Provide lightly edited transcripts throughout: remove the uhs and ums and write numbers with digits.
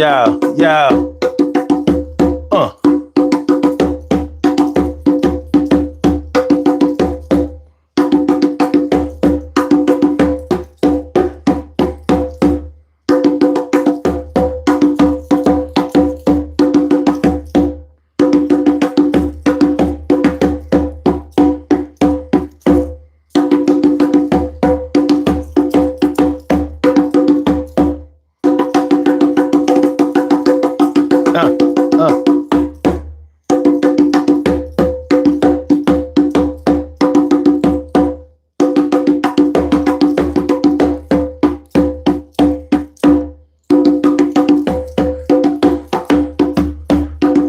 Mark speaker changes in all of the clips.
Speaker 1: Yeah, yeah. Uh.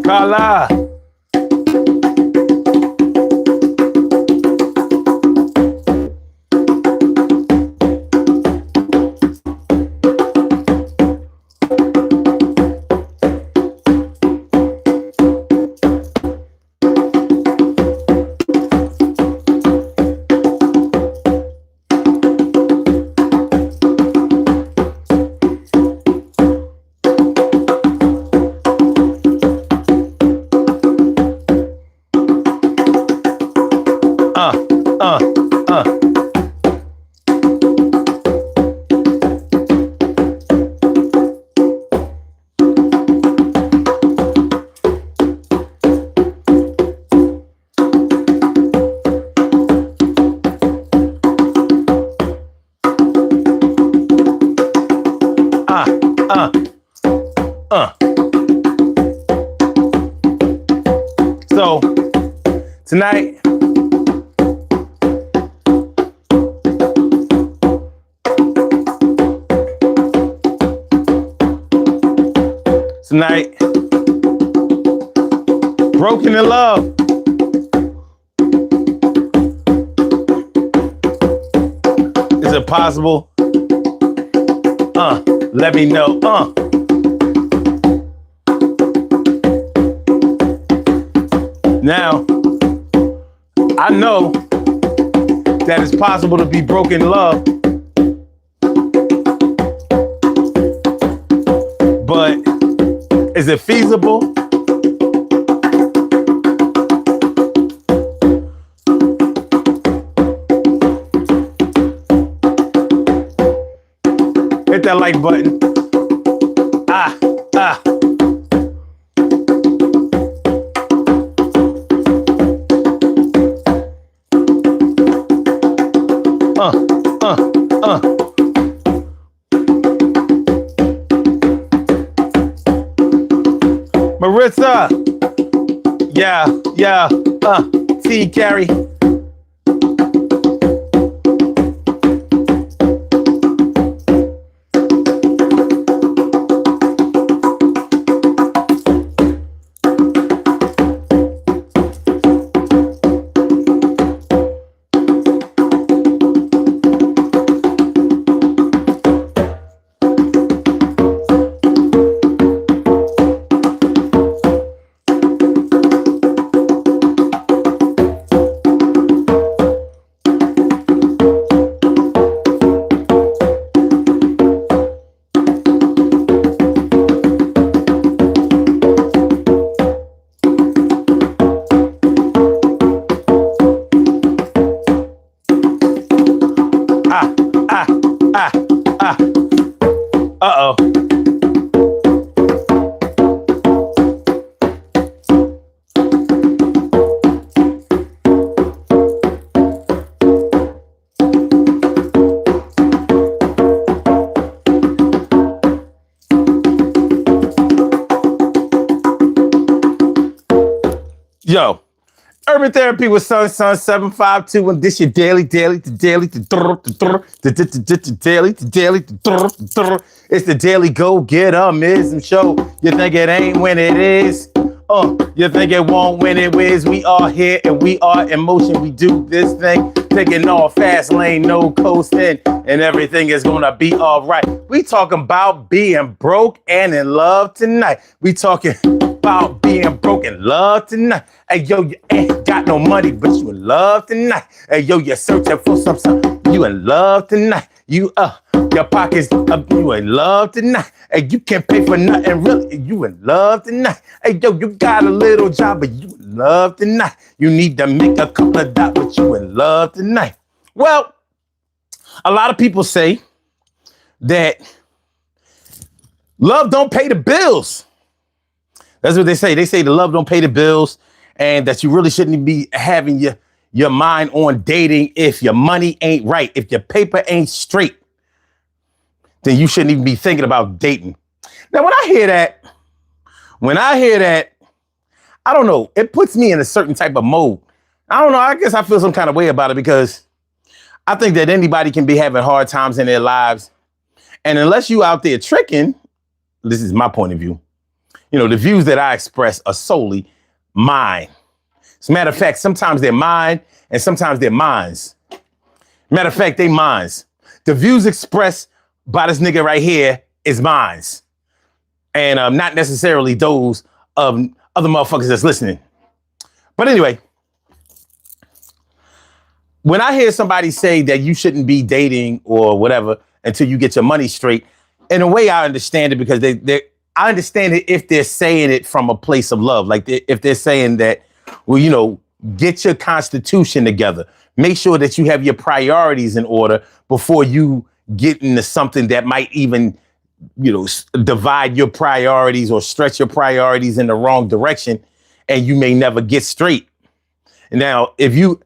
Speaker 1: Carla. So tonight, broken in love. Is it possible? Let me know. Now, I know that it's possible to be broken in love, but is it feasible? Hit that like button. Marissa. Yeah. T. Carey. Uh-oh. Yo, Urban Therapy with Sun 752, and this your daily. It's the daily go-getter-mism show. You think it ain't when it is? You think it won't when it is? We are here and we are in motion. We do this thing, taking off fast lane, no coasting, and everything is gonna be all right. We talking about being broke and in love tonight. We talking about being broke in love tonight. Hey, yo, you ain't got no money, but you in love tonight. Hey, yo, you're searching for something. You in love tonight. You Your pockets up, you in love tonight. Hey, you can't pay for nothing, really. You in love tonight. Hey, yo, you got a little job, but you in love tonight. You need to make a couple of dollars, but you in love tonight. Well, a lot of people say that love don't pay the bills. That's what they say. They say the love don't pay the bills, and that you really shouldn't be having your mind on dating if your money ain't right, if your paper ain't straight. Then you shouldn't even be thinking about dating. Now, when I hear that, I don't know, it puts me in a certain type of mode. I don't know, I guess I feel some kind of way about it because I think that anybody can be having hard times in their lives. And unless you out there tricking, this is my point of view. You know, the views that I express are solely mine. As a matter of fact, sometimes they're mine and sometimes they're mines. Matter of fact, they mines. The views expressed by this nigga right here is mines. And not necessarily those of other motherfuckers that's listening. But anyway, when I hear somebody say that you shouldn't be dating or whatever until you get your money straight, in a way I understand it because I understand it if they're saying it from a place of love. Like if they're saying that, well, you know, get your constitution together. Make sure that you have your priorities in order before you get into something that might even, you know, divide your priorities or stretch your priorities in the wrong direction, and you may never get straight. Now, if you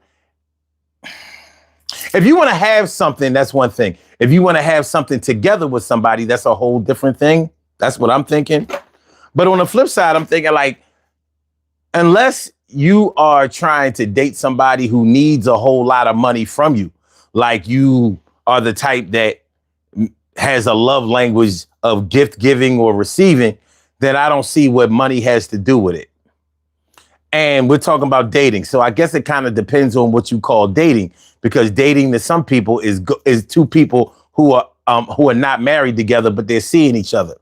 Speaker 1: want to have something, that's one thing. If you want to have something together with somebody, that's a whole different thing. That's what I'm thinking. But on the flip side, I'm thinking like, unless you are trying to date somebody who needs a whole lot of money from you, like you are the type that has a love language of gift giving or receiving, then I don't see what money has to do with it. And we're talking about dating. So I guess it kind of depends on what you call dating, because dating to some people is two people who are not married together, but they're seeing each other.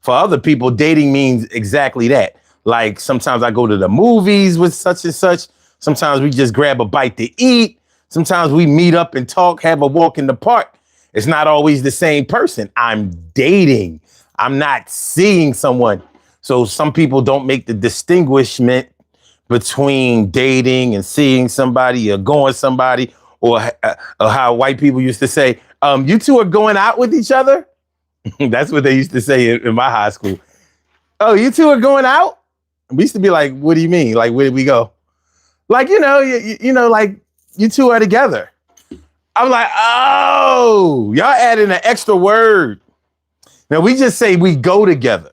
Speaker 1: For other people, dating means exactly that. Like sometimes I go to the movies with such and such. Sometimes we just grab a bite to eat. Sometimes we meet up and talk, have a walk in the park. It's not always the same person. I'm dating. I'm not seeing someone. So some people don't make the distinguishment between dating and seeing somebody or going somebody, or how white people used to say, you two are going out with each other. That's what they used to say in my high school. Oh, you two are going out? We used to be like, what do you mean? Like, where did we go? Like, you know, like you two are together. I'm like, oh, y'all adding an extra word. Now we just say we go together.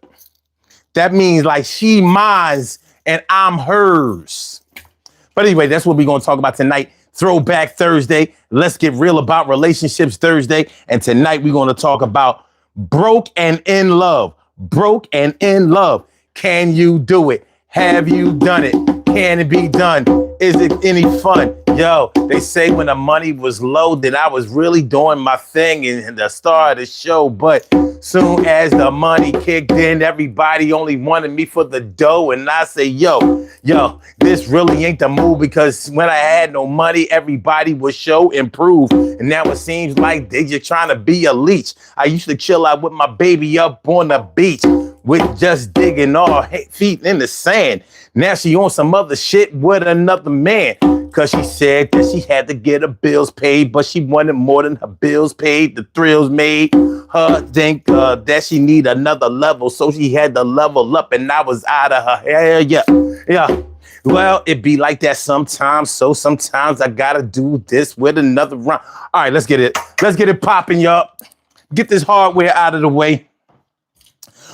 Speaker 1: That means like she mine's and I'm hers. But anyway, that's what we're going to talk about tonight. Throwback Thursday. Let's get real about relationships Thursday. And tonight we're going to talk about broke and in love. Broke and in love. Can you do it? Have you done it? Can it be done? Is it any fun? Yo, they say when the money was low that I was really doing my thing in the start of the show. But soon as the money kicked in, everybody only wanted me for the dough. And I say, yo, this really ain't the move, because when I had no money, everybody would show improve. And now it seems like they just trying to be a leech. I used to chill out with my baby up on the beach with just digging all feet in the sand. Now she on some other shit with another man, cause she said that she had to get her bills paid, but she wanted more than her bills paid. The thrills made her think that she need another level, so she had to level up, and I was out of her hair. Yeah. Well, it be like that sometimes, so sometimes I gotta do this with another round. All right, let's get it popping, y'all. Get this hardware out of the way.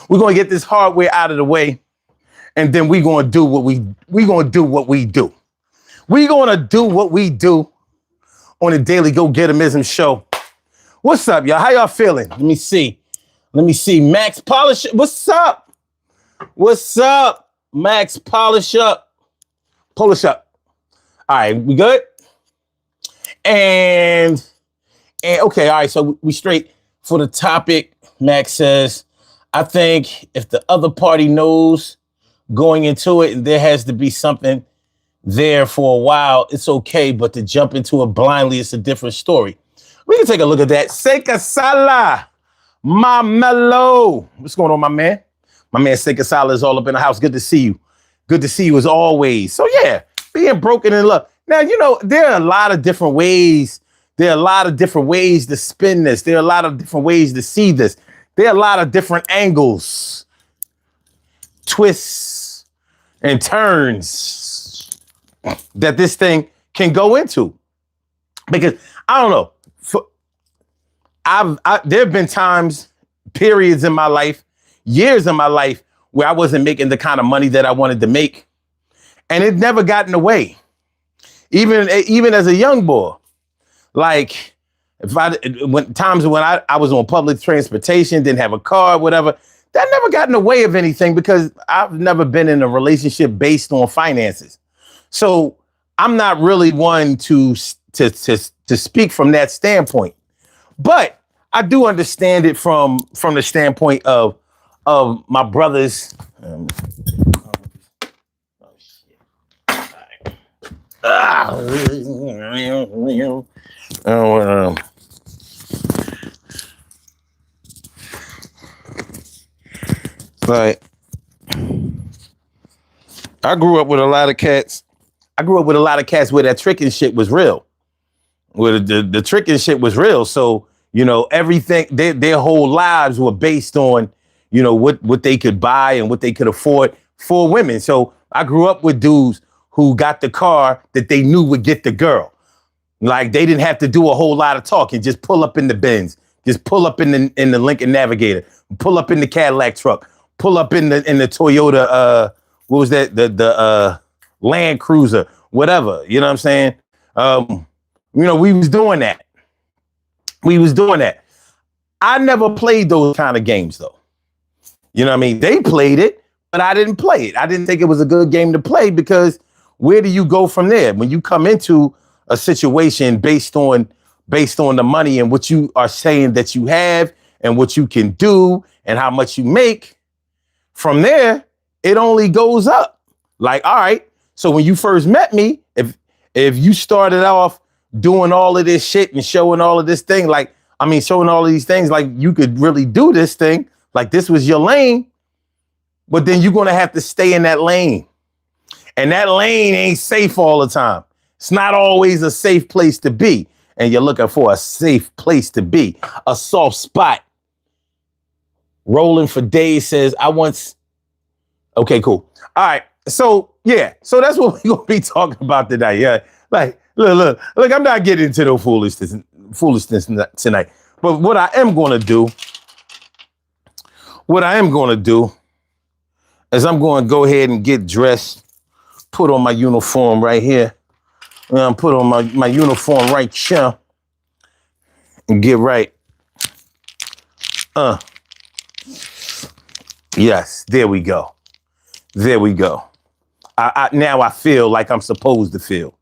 Speaker 1: We're gonna get this hardware out of the way. And then we're gonna do what we do. We're gonna do what we do on the Daily Go Getimism show. What's up, y'all? How y'all feeling? Let me see. Max Polish. What's up? Max Polish up. Polish up. All right, we good? And okay, all right. So we straight for the topic. Max says, I think if the other party knows going into it and there has to be something there for a while, it's okay. But to jump into it blindly, it's a different story. We can take a look at that. Seika Sala, my mellow. What's going on, my man? My man Seika Sala is all up in the house. Good to see you. Good to see you as always. So yeah, being broken in love. Now, you know, there are a lot of different ways. There are a lot of different ways to spin this. There are a lot of different ways to see this. There are a lot of different angles, twists, and turns that this thing can go into. Because I don't know. There have been times, periods in my life, years in my life where I wasn't making the kind of money that I wanted to make. And it never got in the way. Even as a young boy, like times when I was on public transportation, didn't have a car, whatever, that never got in the way of anything because I've never been in a relationship based on finances. So I'm not really one to speak from that standpoint. But I do understand it from the standpoint of my brothers. Oh shit! Like, I grew up with a lot of cats. I grew up with a lot of cats where that tricking shit was real. Where the tricking shit was real. So, you know, everything, their whole lives were based on, you know, what they could buy and what they could afford for women. So I grew up with dudes who got the car that they knew would get the girl. Like they didn't have to do a whole lot of talking. Just pull up in the Benz. Just pull up in the Lincoln Navigator. Pull up in the Cadillac truck. Pull up in the Toyota. What was that? The Land Cruiser. Whatever. You know what I'm saying? You know, we was doing that. I never played those kind of games, though. You know what I mean? They played it, but I didn't play it. I didn't think it was a good game to play because where do you go from there? When you come into a situation based on the money and what you are saying that you have and what you can do and how much you make, from there, it only goes up. Like, all right, so when you first met me, if you started off doing all of this shit and showing all of this thing, showing all of these things, like you could really do this thing, like this was your lane, but then you're going to have to stay in that lane. And that lane ain't safe all the time. It's not always a safe place to be. And you're looking for a safe place to be, a soft spot. Rolling for Days says, okay, cool. All right. So, yeah. So that's what we're going to be talking about today. Yeah. Like, look, I'm not getting into no foolishness tonight. But what I am going to do is I'm going to go ahead and get dressed, put on my uniform right here. Put on my uniform right here and get right. Yes, there we go. Now I feel like I'm supposed to feel.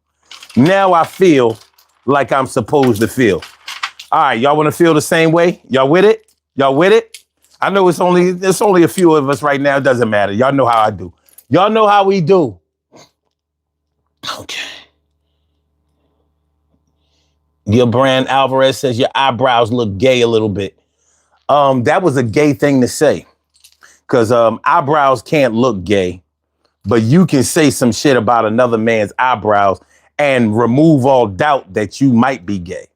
Speaker 1: All right, y'all want to feel the same way? Y'all with it? I know it's only a few of us right now. It doesn't matter. Y'all know how I do. Y'all know how we do. Okay. Gilbrand Alvarez says your eyebrows look gay a little bit. That was a gay thing to say. Because eyebrows can't look gay. But you can say some shit about another man's eyebrows and remove all doubt that you might be gay.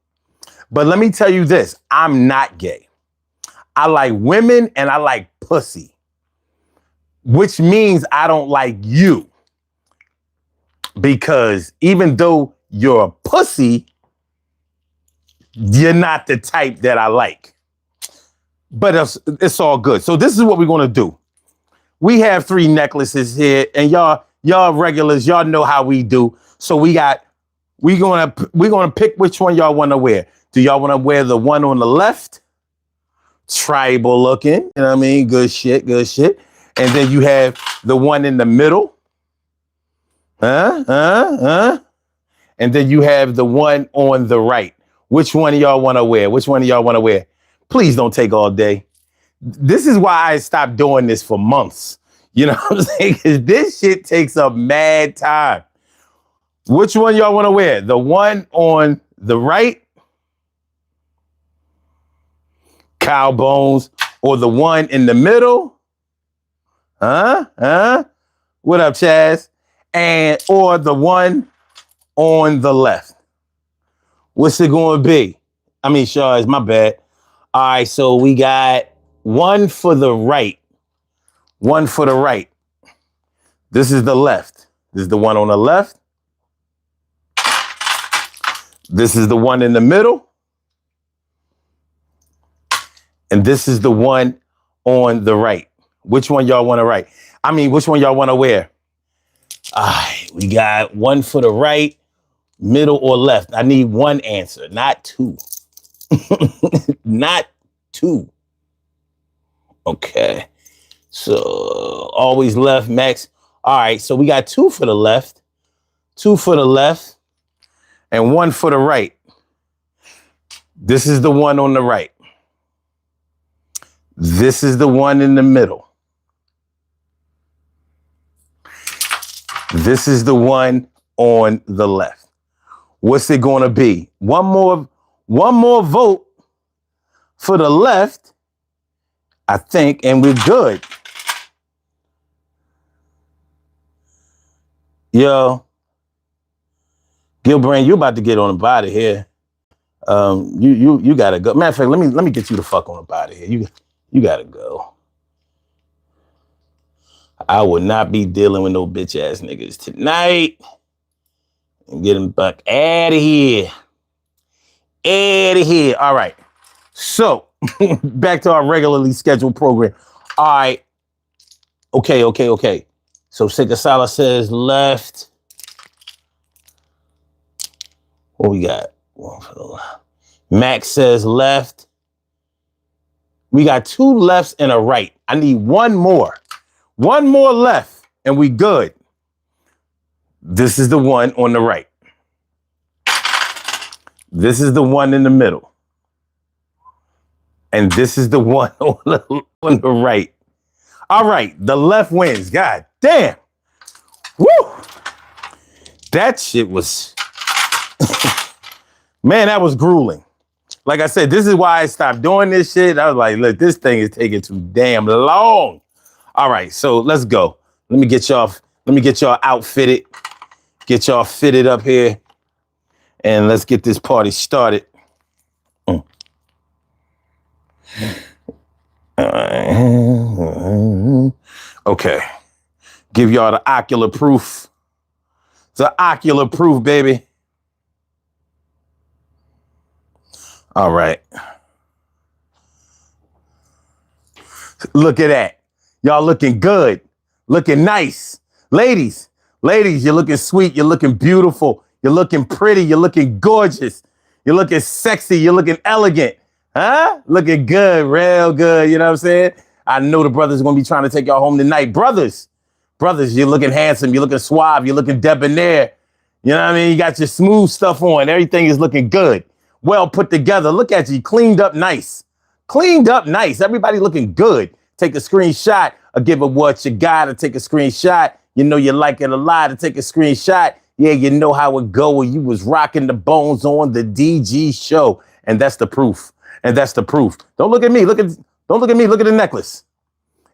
Speaker 1: But let me tell you this. I'm not gay. I like women and I like pussy. Which means I don't like you. Because even though you're a pussy, you're not the type that I like. But it's all good. So this is what we're going to do. We have 3 necklaces here, and y'all regulars, y'all know how we do. So we're gonna pick which one y'all want to wear. Do y'all want to wear the one on the left? Tribal looking, you know what I mean? Good shit. And then you have the one in the middle. And then you have the one on the right. Which one of y'all want to wear? Please don't take all day. This is why I stopped doing this for months. You know what I'm saying? Because this shit takes up mad time. Which one y'all want to wear? The one on the right cow bones, or the one in the middle? Huh? What up, Chaz? Or the one on the left? What's it going to be? I mean, Shaw, it's my bad. All right, so we got one for the right. One for the right. This is the left. This is the one on the left. This is the one in the middle. And this is the one on the right. Which one y'all want to write? I mean, which one y'all want to wear? All right, we got one for the right, middle, or left. I need one answer, not two. Not two. Okay. So always left, Max. All right, so we got two for the left, and one for the right. This is the one on the right. This is the one in the middle. This is the one on the left. What's it going to be? One more vote for the left, I think, and we're good. Yo, Gilbrand, you about to get on up out of here. You gotta go. Matter of fact, let me get you the fuck on up out of here. You gotta go. I will not be dealing with no bitch ass niggas tonight. And get them back out of here. Out of here. All right. So back to our regularly scheduled program. All right. Okay. So Sikasala says left. What we got? Max says left. We got two lefts and a right. I need one more. One more left, and we good. This is the one on the right. This is the one in the middle. And this is the one on the right. All right, the left wins. God damn. Woo! That shit was... Man, that was grueling. Like I said, this is why I stopped doing this shit. I was like, look, this thing is taking too damn long. All right, so let's go. Let me get y'all outfitted. Get y'all fitted up here. And let's get this party started. Okay. Give y'all the ocular proof. The ocular proof, baby. All right. Look at that. Y'all looking good. Looking nice. Ladies, you're looking sweet. You're looking beautiful. You're looking pretty. You're looking gorgeous. You're looking sexy. You're looking elegant. Huh? Looking good. Real good. You know what I'm saying? I know the brothers are going to be trying to take y'all home tonight. Brothers, you're looking handsome. You're looking suave. You're looking debonair. You know what I mean? You got your smooth stuff on. Everything is looking good. Well put together. Look at you. Cleaned up nice. Everybody looking good. Take a screenshot or give it what you got to take a screenshot. You know you like it a lot to take a screenshot. Yeah, you know how it go when you was rocking the bones on the DG show. And that's the proof. Don't look at me. Look at the necklace.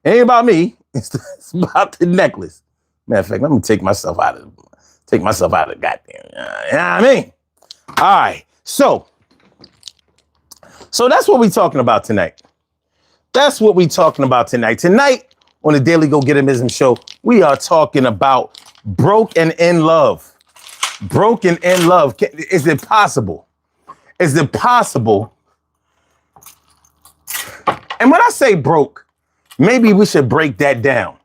Speaker 1: It ain't about me. It's about the necklace. Matter of fact, let me take myself out of the goddamn. You know what I mean? All right. So that's what we're talking about tonight. Tonight on the Daily Go Getimism show, we are talking about broken in love. Is it possible? And when I say broke, maybe we should break that down.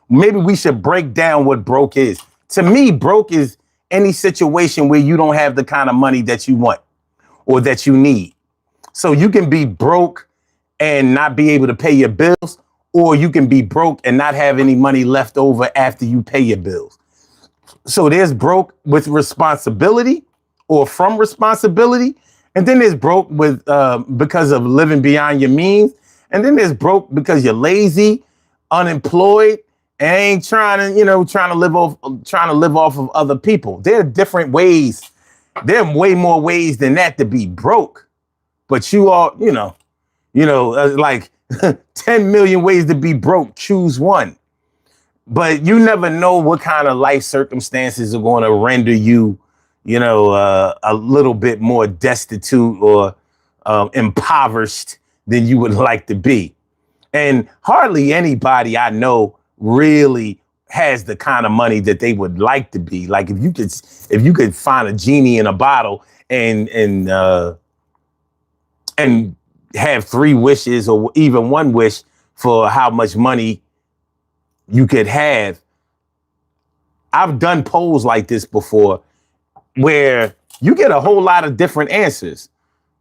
Speaker 1: Maybe we should break down what broke is. To me, broke is any situation where you don't have the kind of money that you want or that you need. So you can be broke and not be able to pay your bills, or you can be broke and not have any money left over after you pay your bills. So there's broke with responsibility or from responsibility. And then there's broke with because of living beyond your means. And then there's broke because you're lazy, unemployed, and ain't trying to live off of other people. There are different ways. There are way more ways than that to be broke. But you are, You know, like 10 million ways to be broke. Choose one. But you never know what kind of life circumstances are going to render you, you know, a little bit more destitute or impoverished than you would like to be. And hardly anybody I know really has the kind of money that they would like to be. Like if you could find a genie in a bottle and have three wishes or even one wish for how much money you could have. I've done polls like this before where you get a whole lot of different answers,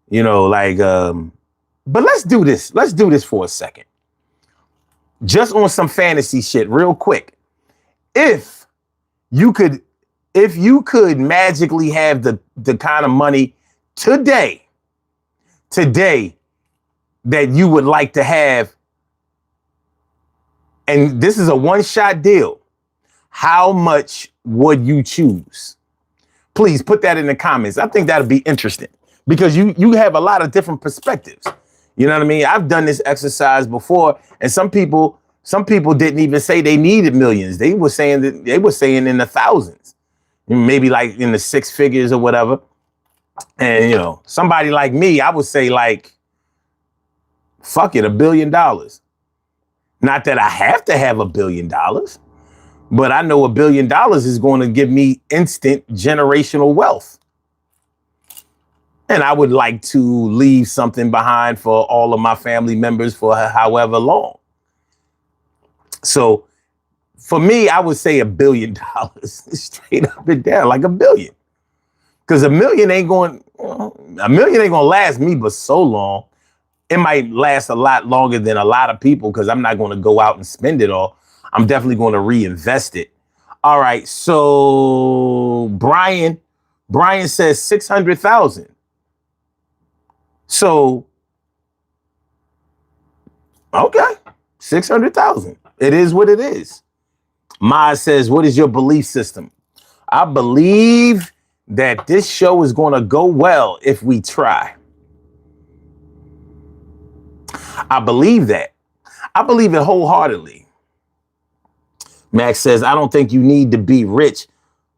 Speaker 1: you know, like, but let's do this. Let's do this for a second. Just on some fantasy shit real quick. If you could magically have the kind of money today that you would like to have, and this is a one-shot deal, how much would you choose? Please put that in the comments. I think that'd be interesting because you have a lot of different perspectives. You know what I mean? I've done this exercise before, and some people didn't even say they needed millions. They were saying in the thousands, maybe like in the six figures or whatever. And, you know, somebody like me, I would say like, fuck it, $1 billion. Not that I have to have $1 billion, but I know $1 billion is going to give me instant generational wealth. And I would like to leave something behind for all of my family members for however long. So for me, I would say $1 billion straight up and down, like $1 billion. Because $1 million ain't going to last me but so long. It might last a lot longer than a lot of people because I'm not going to go out and spend it all. I'm definitely going to reinvest it. All right. So Brian says 600,000. So, okay, 600,000. It is what it is. Ma says, what is your belief system? I believe that this show is going to go well if we try. I believe that. I believe it wholeheartedly. Max says, I don't think you need to be rich,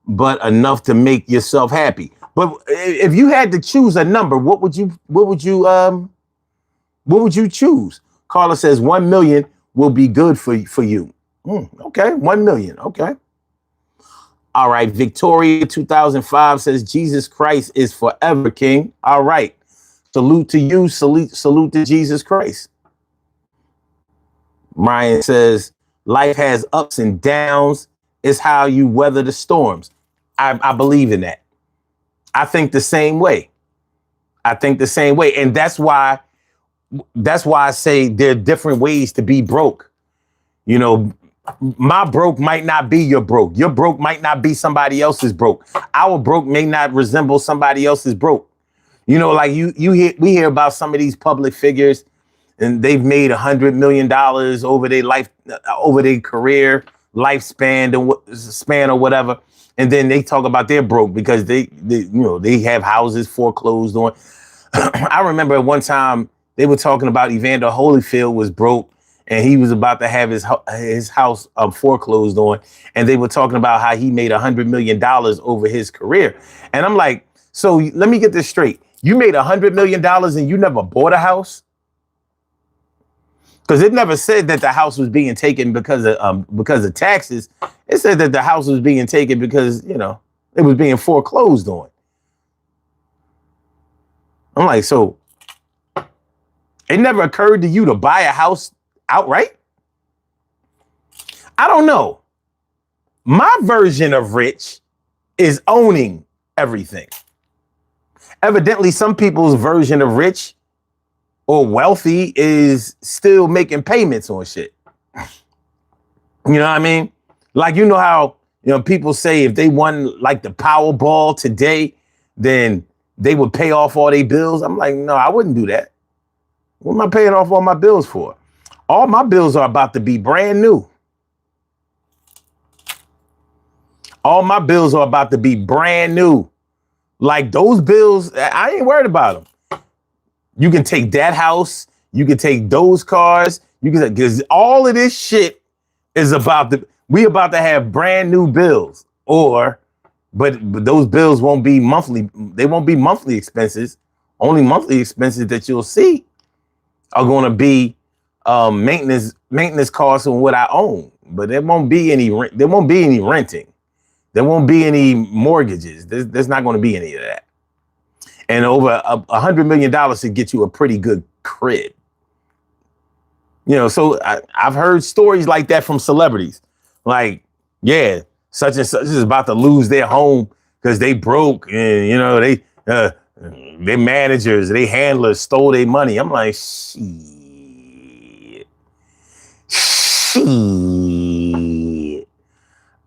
Speaker 1: but enough to make yourself happy. But if you had to choose a number, what would you choose? Carla says 1 million will be good for you. Okay, 1 million. Okay. All right. Victoria 2005 says Jesus Christ is forever king. All right. Salute to you. Salute to Jesus Christ. Ryan says life has ups and downs. It's how you weather the storms. I believe in that. I think the same way. And that's why I say there are different ways to be broke. You know, my broke might not be your broke. Your broke might not be somebody else's broke. Our broke may not resemble somebody else's broke. You know, like we hear about some of these public figures and they've made $100 million over their life, over their career lifespan span or whatever. And then they talk about they're broke because they have houses foreclosed on. I remember at one time they were talking about Evander Holyfield was broke and he was about to have his house foreclosed on. And they were talking about how he made $100 million over his career. And I'm like, so let me get this straight. You made $100 million and you never bought a house? Because it never said that the house was being taken because of taxes. It said that the house was being taken because, you know, it was being foreclosed on. I'm like, so it never occurred to you to buy a house outright? I don't know. My version of rich is owning everything. Evidently, some people's version of rich or wealthy is still making payments on shit. You know what I mean? Like, you know how, you know, people say if they won like the Powerball today, then they would pay off all their bills. I'm like, no, I wouldn't do that. What am I paying off all my bills for? All my bills are about to be brand new. All my bills are about to be brand new. Like those bills, I ain't worried about them. You can take that house. You can take those cars. You can, because all of this shit is we about to have brand new bills, but those bills won't be monthly. They won't be monthly expenses. Only monthly expenses that you'll see are going to be maintenance costs on what I own. But there won't be any rent. There won't be any renting. There won't be any mortgages. There's not going to be any of that. And over $100 million to get you a pretty good crib. You know, so I've heard stories like that from celebrities. Like, yeah, such and such is about to lose their home because they broke, and you know their managers, they handlers stole their money. I'm like, shit.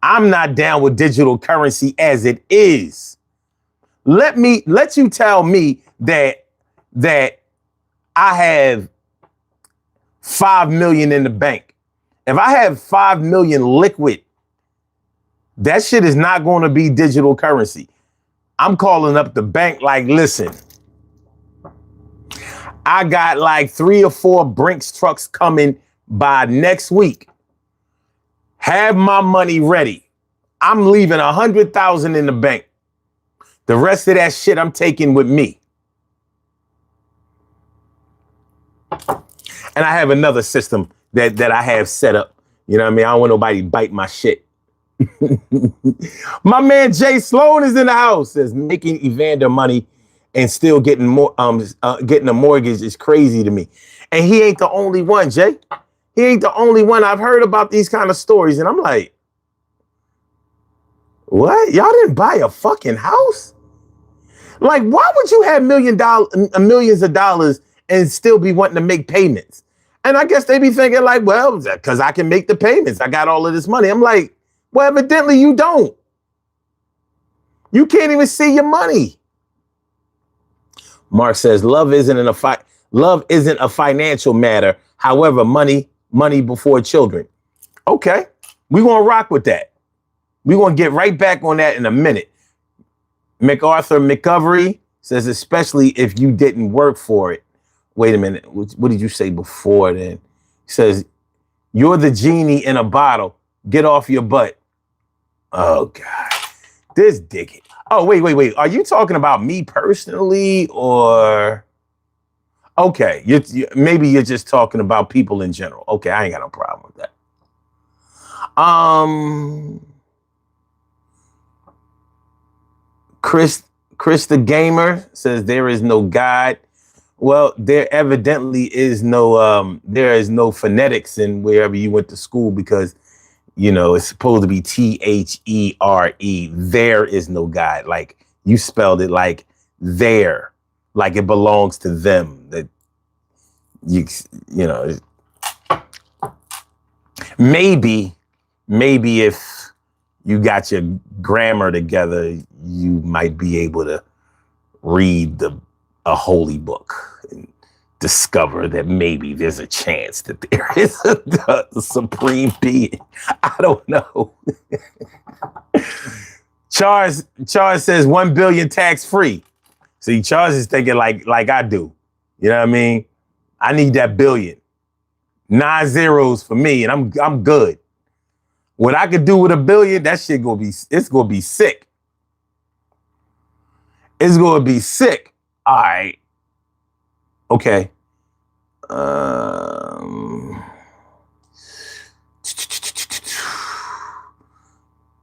Speaker 1: I'm not down with digital currency as it is. Let you tell me that I have 5 million in the bank. If I have 5 million liquid, that shit is not going to be digital currency. I'm calling up the bank like, listen, I got like 3 or 4 Brinks trucks coming by next week. Have my money ready. I'm leaving 100,000 in the bank. The rest of that shit I'm taking with me. And I have another system that I have set up. You know what I mean? I don't want nobody to bite my shit. My man Jay Sloan is in the house. Says making Evander money and still getting getting a mortgage is crazy to me. And he ain't the only one, Jay. He ain't the only one. I've heard about these kind of stories, and I'm like, what? Y'all didn't buy a fucking house? Like, why would you have millions of dollars and still be wanting to make payments? And I guess they be thinking like, well, because I can make the payments. I got all of this money. I'm like, well, evidently you don't. You can't even see your money. Mark says, love isn't a financial matter. However, money before children. Okay, we're going to rock with that. We're going to get right back on that in a minute. MacArthur McCovery says, especially if you didn't work for it. Wait a minute. What did you say before then? He says, you're the genie in a bottle. Get off your butt. Oh, God. This dickhead. Oh, wait. Are you talking about me personally or? Okay. Maybe you're just talking about people in general. Okay. I ain't got no problem with that. Chris the Gamer says there is no God. Well, there evidently is there is no phonetics in wherever you went to school because, you know, it's supposed to be THERE. There is no God. Like you spelled it like there, like it belongs to them. That you know, maybe if you got your grammar together, you might be able to read a holy book and discover that maybe there's a chance that there is a supreme being. I don't know. Charles says 1 billion tax free. See, Charles is thinking like I do. You know what I mean? I need that billion. 9 zeros for me, and I'm good. What I could do with $1 billion, that shit it's gonna be sick. It's gonna be sick. All right. Okay.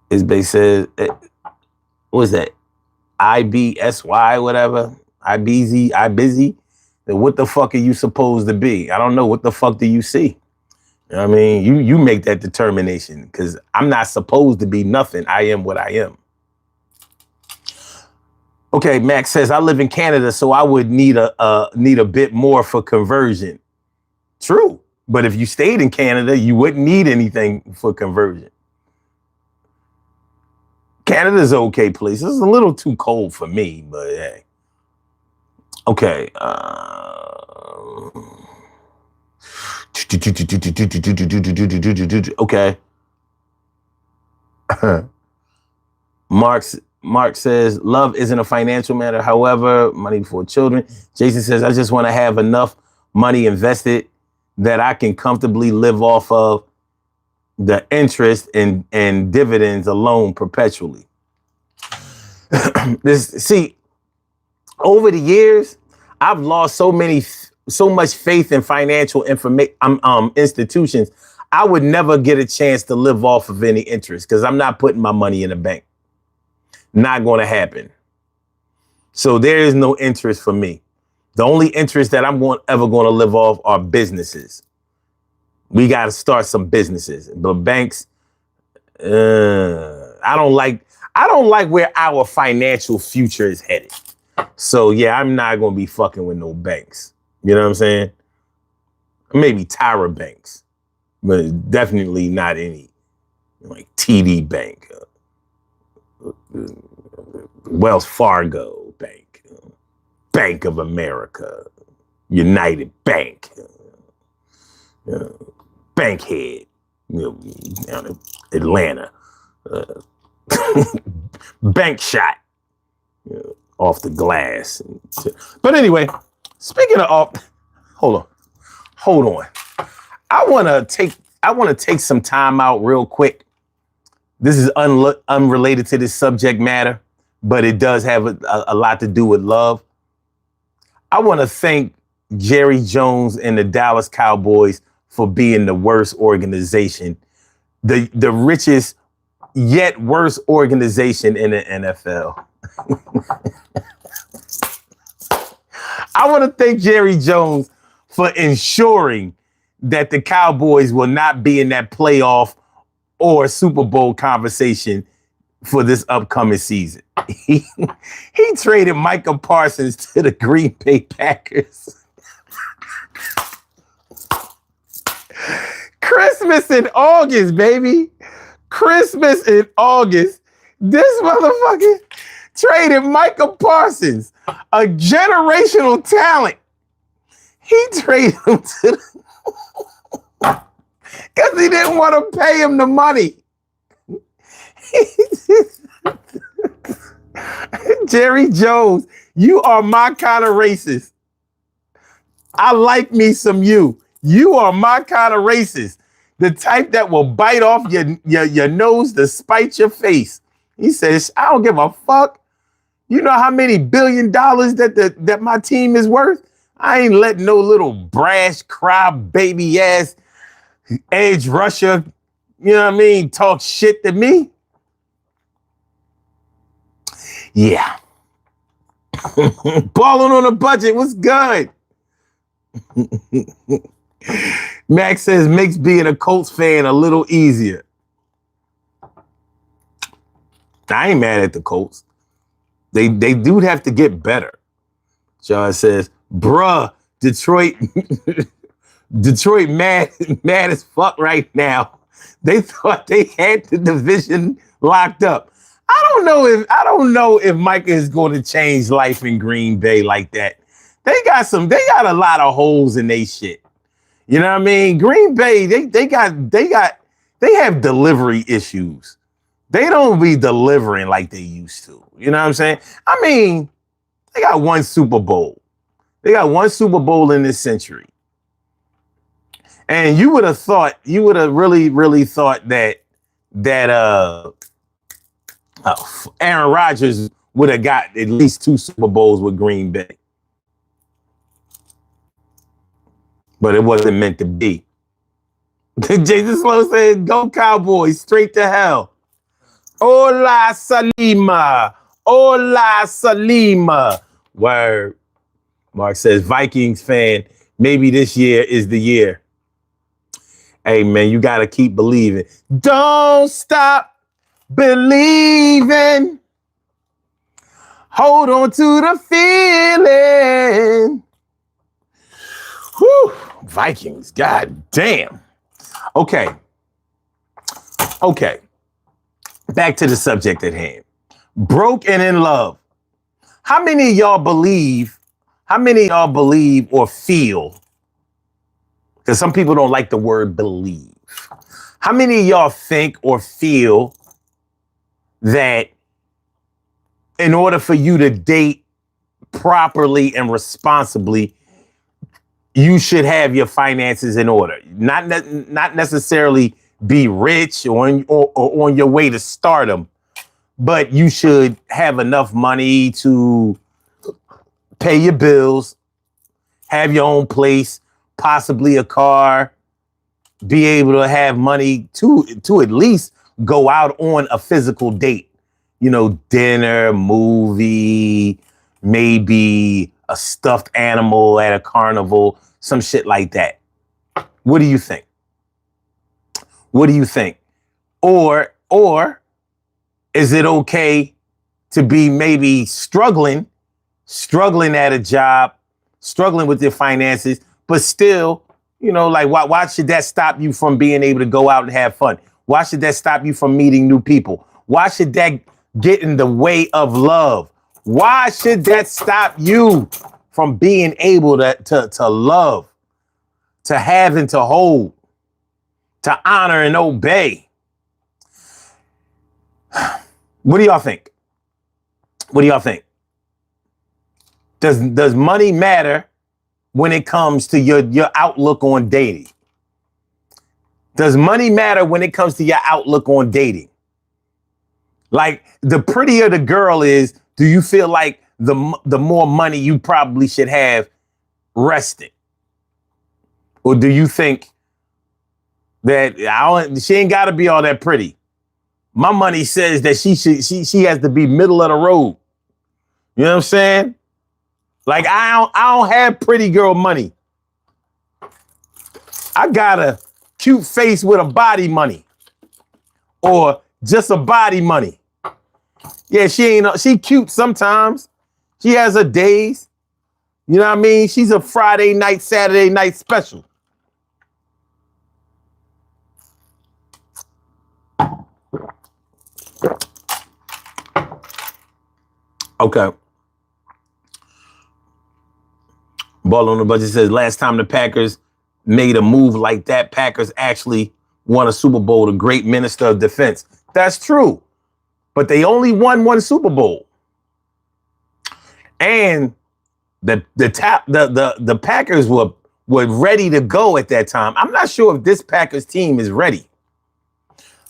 Speaker 1: His base says, what is that? IBSY, whatever. IBusy. What the fuck are you supposed to be? I don't know. What the fuck do you see? You know what I mean? You make that determination because I'm not supposed to be nothing. I am what I am. Okay, Max says, I live in Canada, so I would need a bit more for conversion. True. But if you stayed in Canada, you wouldn't need anything for conversion. Canada's an okay place. It's a little too cold for me, but hey. Okay. Okay. Mark says, love isn't a financial matter. However, money for children. Jason says, I just want to have enough money invested that I can comfortably live off of the interest and dividends alone perpetually. See, over the years, I've lost so much faith in financial institutions. I would never get a chance to live off of any interest because I'm not putting my money in a bank. Not going to happen. So there is no interest for me. The only interest that I'm ever going to live off are businesses. We got to start some businesses. But banks, I don't like where our financial future is headed. So yeah, I'm not going to be fucking with no banks. You know what I'm saying? Maybe Tyra Banks, but definitely not any like TD Bank, Wells Fargo Bank, Bank of America, United Bank, Bankhead, down in Atlanta, Bank Shot, off the glass. But anyway, speaking of, hold on. I want to take some time out real quick. This is unrelated to this subject matter, but it does have a lot to do with love. I want to thank Jerry Jones and the Dallas Cowboys for being the worst organization, the richest yet worst organization in the NFL. I want to thank Jerry Jones for ensuring that the Cowboys will not be in that playoff or Super Bowl conversation for this upcoming season. He traded Micah Parsons to the Green Bay Packers. Christmas in August, baby. Christmas in August. This motherfucker traded Micah Parsons, a generational talent. He traded him to because he didn't want to pay him the money. Jerry Jones, you are my kind of racist. I like me some you. You are my kind of racist. The type that will bite off your nose to spite your face. He says, I don't give a fuck. You know how many $1 billion that my team is worth? I ain't letting no little brash cry baby ass edge rusher, you know what I mean, talk shit to me. Yeah. Balling on a budget. What's good? Max says makes being a Colts fan a little easier. I ain't mad at the Colts. They do have to get better. John says, bruh, Detroit mad as fuck right now. They thought they had the division locked up. I don't know if Micah is going to change life in Green Bay like that. They got a lot of holes in their shit. You know what I mean? Green Bay, they have delivery issues. They don't be delivering like they used to. You know what I'm saying? I mean, they got one Super Bowl. They got one Super Bowl in this century. And you would have really thought that Aaron Rodgers would have got at least 2 Super Bowls with Green Bay. But it wasn't meant to be. Jason Slow said, go Cowboys, straight to hell. Hola, Salima. Hola, Salima. Word. Mark says, Vikings fan, maybe this year is the year. Hey, man, you got to keep believing. Don't stop believing. Hold on to the feeling. Whew. Vikings, god damn. Okay. Back to the subject at hand. Broke and in love. How many of y'all believe or feel? Because some people don't like the word believe. How many of y'all think or feel that in order for you to date properly and responsibly, you should have your finances in order. Not necessarily be rich or on your way to stardom, but you should have enough money to pay your bills, have your own place, possibly a car, be able to have money to at least go out on a physical date. You know, dinner, movie, maybe a stuffed animal at a carnival, some shit like that. What do you think? What do you think? Or is it okay to be maybe struggling at a job, struggling with your finances, but still, you know, like why should that stop you from being able to go out and have fun? Why should that stop you from meeting new people? Why should that get in the way of love? Why should that stop you from being able to love, to have and to hold, to honor and obey? What do y'all think? What do y'all think? Does money matter when it comes to your outlook on dating? Does money matter when it comes to your outlook on dating? Like, the prettier the girl is, do you feel like the more money you probably should have resting? Or do you think that she ain't got to be all that pretty? My money says that she has to be middle of the road. You know what I'm saying? Like, I don't have pretty girl money. I got a cute face with a body money, or just a body money. Yeah, she cute sometimes. She has her days. You know what I mean? She's a Friday night, Saturday night special. Okay. Ball on the Budget says, last time the Packers made a move like that, Packers actually won a Super Bowl, the great minister of defense. That's true. But they only won one Super Bowl. And the Packers were ready to go at that time. I'm not sure if this Packers team is ready.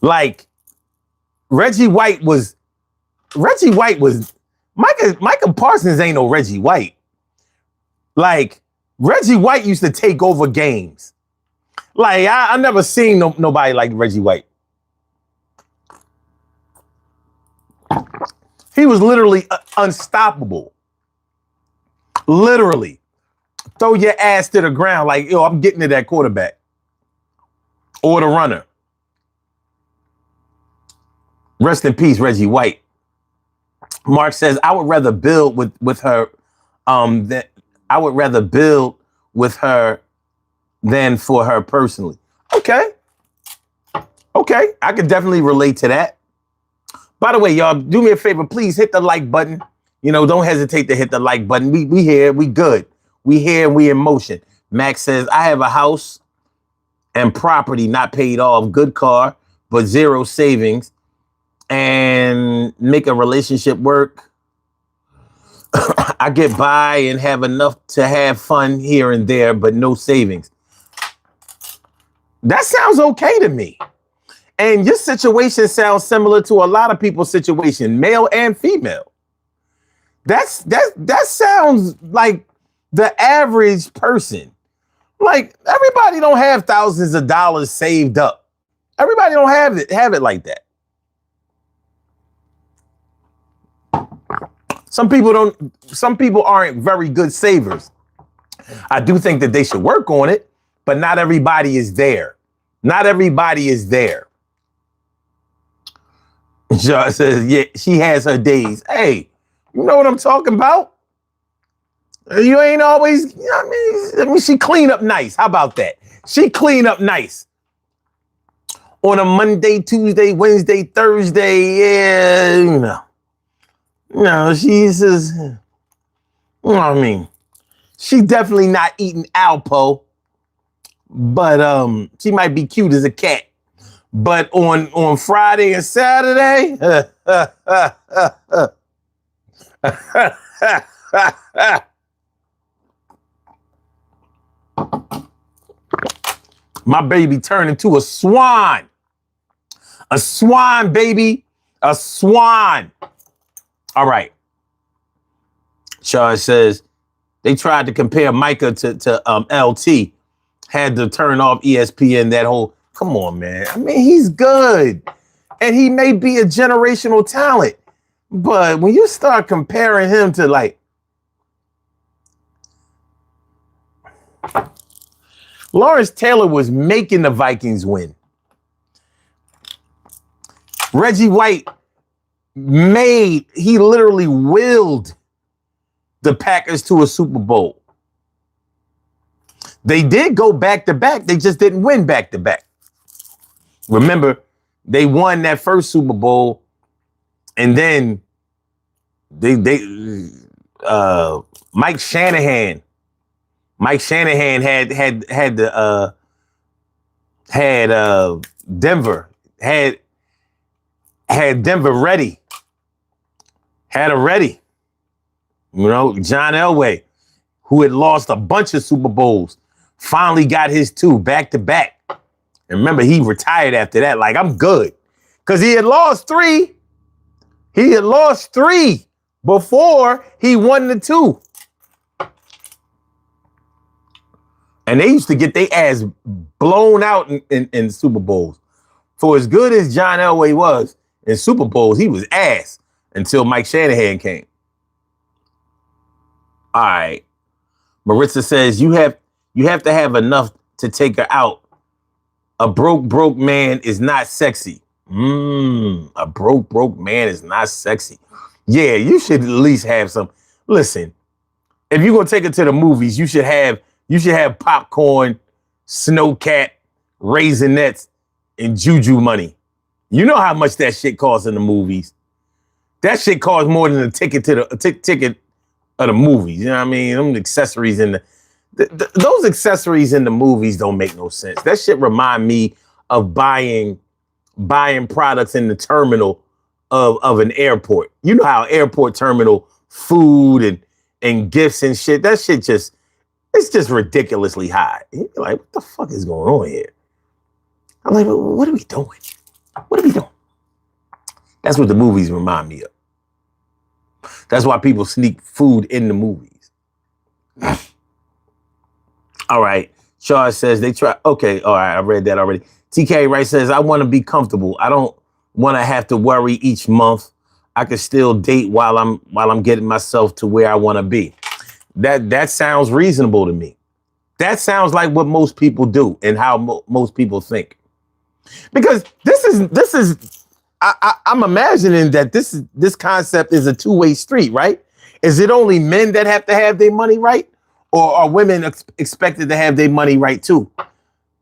Speaker 1: Like, Reggie White was Micah Parsons ain't no Reggie White. Like, Reggie White used to take over games. Like, I never seen nobody like Reggie White. He was literally unstoppable. Literally. Throw your ass to the ground like, yo, I'm getting to that quarterback. Or the runner. Rest in peace, Reggie White. Mark says, I would rather build with her I would rather build with her than for her personally. Okay. I could definitely relate to that. By the way, y'all, do me a favor. Please hit the like button. You know, don't hesitate to hit the like button. We here. We good. We here. We in motion. Max says, I have a house and property not paid off. Good car, but zero savings. And make a relationship work. I get by and have enough to have fun here and there, but no savings. That sounds okay to me. And your situation sounds similar to a lot of people's situation, male and female. That sounds like the average person. Like, everybody don't have thousands of dollars saved up. Everybody don't have it like that. Some people aren't very good savers. I do think that they should work on it, but not everybody is there. Not everybody is there. John says, yeah, she has her days. Hey, you know what I'm talking about? You ain't always, you know what I mean? She clean up nice. How about that? She clean up nice. On a Monday, Tuesday, Wednesday, Thursday, yeah, you know. No, she says, you know what I mean? She definitely not eating Alpo, but she might be cute as a cat. But on Friday and Saturday, My baby turned into a swan. A swan, baby. A swan. All right. Shaw says they tried to compare Micah to LT. Had to turn off ESPN, that whole, come on, man. I mean, he's good. And he may be a generational talent. But when you start comparing him to like, Lawrence Taylor was making the Vikings win. Reggie White he literally willed the Packers to a Super Bowl. They did go back to back. They just didn't win back to back. Remember, they won that first Super Bowl, and then Mike Shanahan had Denver ready. Had it ready. You know, John Elway, who had lost a bunch of Super Bowls, finally got his 2 back to back. And remember, he retired after that. Like, I'm good. Because he had lost 3. He had lost 3 before he won the 2. And they used to get their ass blown out in Super Bowls. For as good as John Elway was in Super Bowls, he was ass until Mike Shanahan came. All right. Maritza says you have to have enough to take her out. A broke man is not sexy. A broke man is not sexy. Yeah, you should at least have some. Listen, if you're gonna take her to the movies, you should have popcorn, Snowcat, Raisinets, and Juju money. You know how much that shit costs in the movies. That shit costs more than a ticket to the ticket of the movies. You know what I mean? Them accessories in those accessories in the movies don't make no sense. That shit remind me of buying products in the terminal of an airport. You know how airport terminal food and gifts and shit, that shit it's just ridiculously high. You're like, what the fuck is going on here? I'm like, what are we doing? What are we doing? That's what the movies remind me of. That's why people sneak food in the movies. All right. Shaw says they try. Okay. All right. I read that already. TK Wright says, I want to be comfortable. I don't want to have to worry each month. I can still date while I'm getting myself to where I want to be. That sounds reasonable to me. That sounds like what most people do and how most people think. Because this is I'm imagining that this concept is a two-way street, right? Is it only men that have to have their money right? Or are women expected to have their money right too?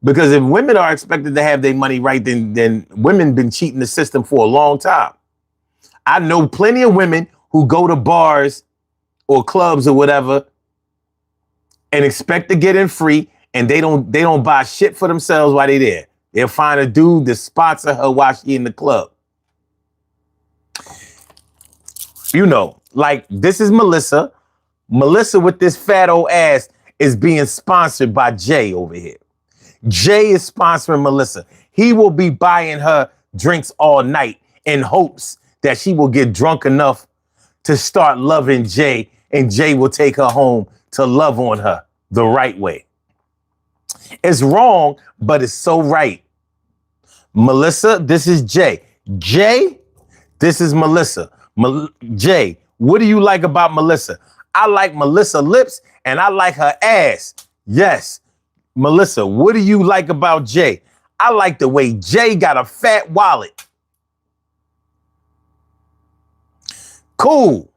Speaker 1: Because if women are expected to have their money right, then women been cheating the system for a long time. I know plenty of women who go to bars or clubs or whatever and expect to get in free, and they don't buy shit for themselves while they there. They'll find a dude to sponsor her while she in the club. You know, like this is Melissa. Melissa with this fat old ass is being sponsored by Jay over here. Jay is sponsoring Melissa. He will be buying her drinks all night in hopes that she will get drunk enough to start loving Jay, and Jay will take her home to love on her the right way. It's wrong, but it's so right. Melissa, this is Jay. Jay, this is Melissa. Jay, what do you like about Melissa? I like Melissa lips and I like her ass. Yes. Melissa, what do you like about Jay? I like the way Jay got a fat wallet. Cool.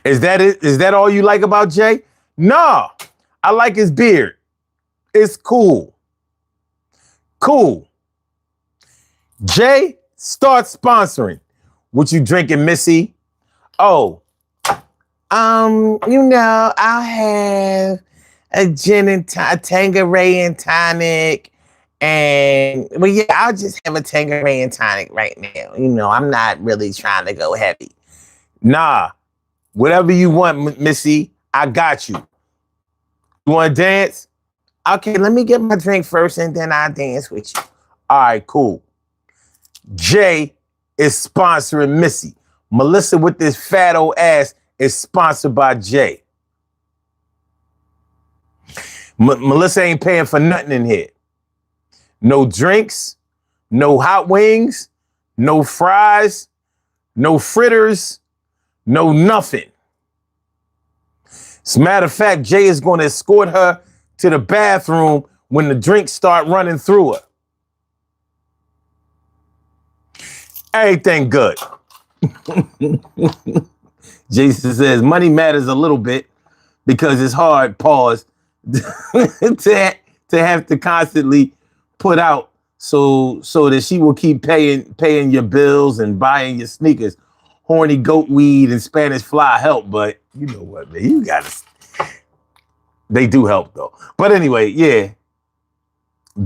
Speaker 1: Is that it? Is that all you like about Jay? No, I like his beard. It's cool. Cool. Jay, start sponsoring. What you drinking, Missy? Oh, you know, I'll have a gin and a Tanqueray and tonic. And, well, yeah, I'll just have a Tanqueray and tonic right now. You know, I'm not really trying to go heavy. Nah, whatever you want, Missy, I got you. You want to dance? Okay, let me get my drink first and then I'll dance with you. All right, cool. Jay is sponsoring Missy. Melissa with this fat old ass is sponsored by Jay. Melissa ain't paying for nothing in here. No drinks, no hot wings, no fries, no fritters, no nothing. As a matter of fact, Jay is going to escort her to the bathroom when the drinks start running through her. Everything good. Jason says, money matters a little bit because it's hard, pause, to have to constantly put out so that she will keep paying your bills and buying your sneakers. Horny goat weed and Spanish fly help, but you know what, man, you gotta. They do help though. But anyway, yeah.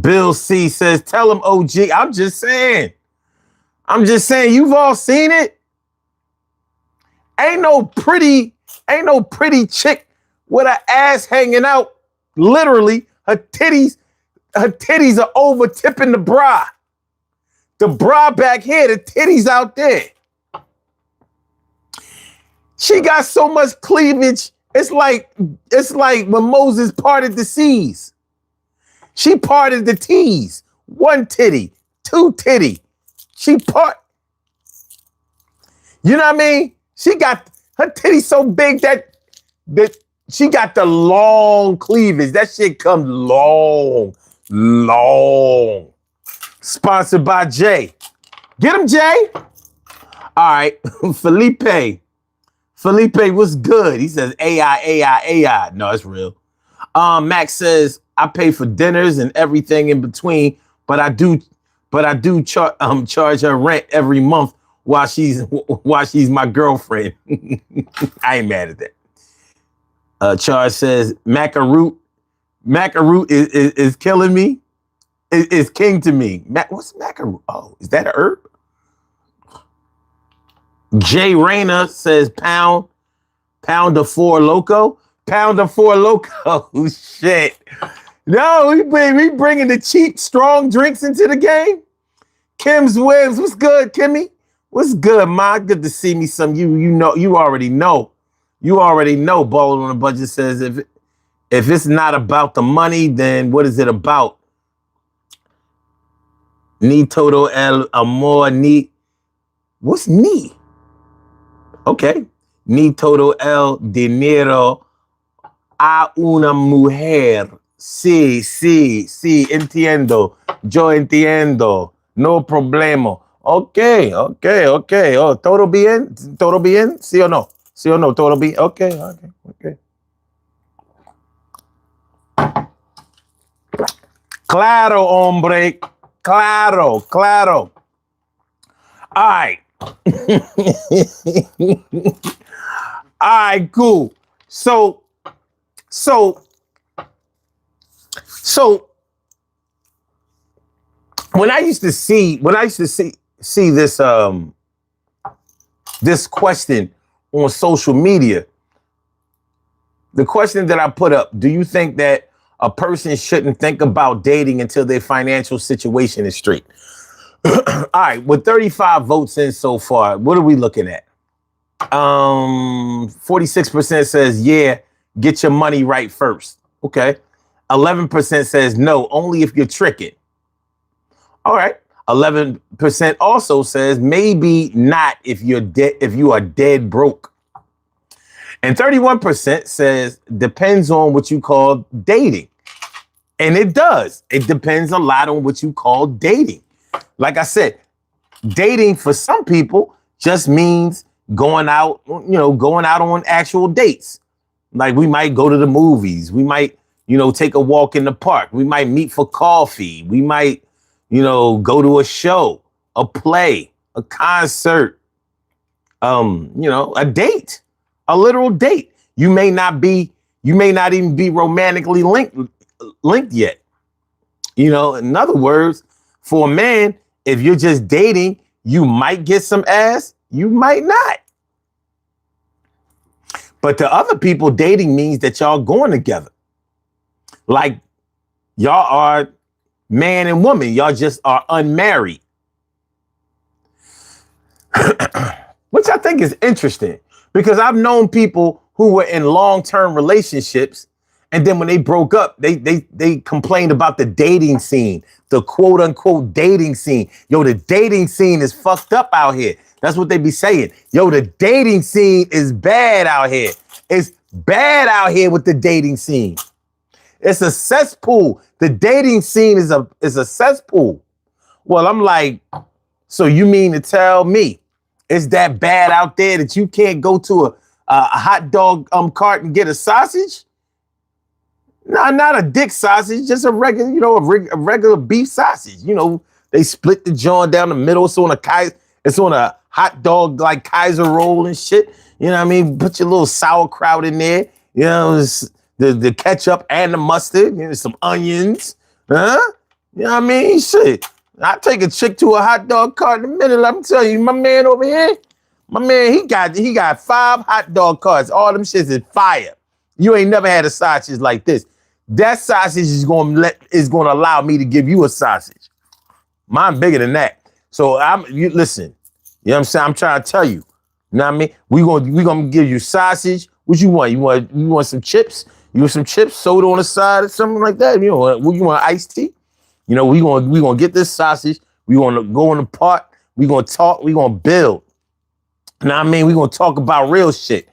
Speaker 1: Bill C says, tell him OG. I'm just saying, you've all seen it. Ain't no pretty chick with her ass hanging out. Literally, her titties are over tipping the bra. The bra back here, the titties out there. She got so much cleavage. It's like when Moses parted the seas. She parted the T's. One titty, two titty. You know what I mean? She got her titty so big that she got the long cleavage. That shit comes long. Sponsored by Jay. Get him, Jay. All right, Felipe, what's good? He says AI. No, it's real. Max says, I pay for dinners and everything in between, but I do charge her rent every month while she's my girlfriend. I ain't mad at that. Charles says, Macaroot is killing me. Is king to me. What's Macaroot? Oh, is that a herb? Jay Rayner says pound of four loco. Pound of four loco. Shit. No, we bringing the cheap, strong drinks into the game. Kim's Wibbs, what's good, Kimmy? What's good, Ma? Good to see me. You already know. Balling on the Budget says if it's not about the money, then what is it about? Ni todo el amor ni. What's ni? Okay. Ni todo el dinero a una mujer. Sí, entiendo. Yo entiendo. No problema. Okay. Oh, todo bien? ¿Sí o no? Todo bien. Okay. Claro, hombre. Claro. All right. All right, cool. So when I used to see this this question on social media, the question that I put up, do you think that a person shouldn't think about dating until their financial situation is straight? All right, with 35 votes in so far, what are we looking at? 46% says, yeah, get your money right first. Okay. 11% says no, only if you're tricking. All right. 11% also says maybe not if you are dead broke. And 31% says depends on what you call dating. And it does. It depends a lot on what you call dating. Like I said, dating for some people just means going out on actual dates. Like we might go to the movies. We might, take a walk in the park. We might meet for coffee. We might, go to a show, a play, a concert, a date, a literal date. You may not even be romantically linked yet. In other words, for a man, if you're just dating, you might get some ass, you might not. But to other people, dating means that y'all going together. Like y'all are man and woman. Y'all just are unmarried. Which I think is interesting because I've known people who were in long-term relationships, and then when they broke up, they complained about the dating scene, the quote unquote dating scene. Yo, the dating scene is fucked up out here. That's what they be saying. Yo, the dating scene is bad out here. It's bad out here with the dating scene. It's a cesspool. The dating scene is a cesspool. Well, I'm like, so you mean to tell me it's that bad out there that you can't go to a hot dog cart and get a sausage? No, not a dick sausage, just a regular, a regular beef sausage. They split the joint down the middle. It's on a hot dog like Kaiser roll and shit. You know what I mean? Put your little sauerkraut in there. The ketchup and the mustard. Some onions. Huh? You know what I mean? Shit. I take a chick to a hot dog cart in a minute. I'm telling you, my man over here, he got 5 hot dog carts. All them shits is fire. You ain't never had a sausage like this. That sausage is gonna allow me to give you a sausage. Mine bigger than that. So listen. You know what I'm saying? I'm trying to tell you. You know what I mean? We gonna give you sausage. What you want? You want some chips? You want some chips, soda on the side or something like that? You want iced tea? We gonna get this sausage. We gonna go in the pot. We gonna talk. We gonna build. You know what I mean? We gonna talk about real shit.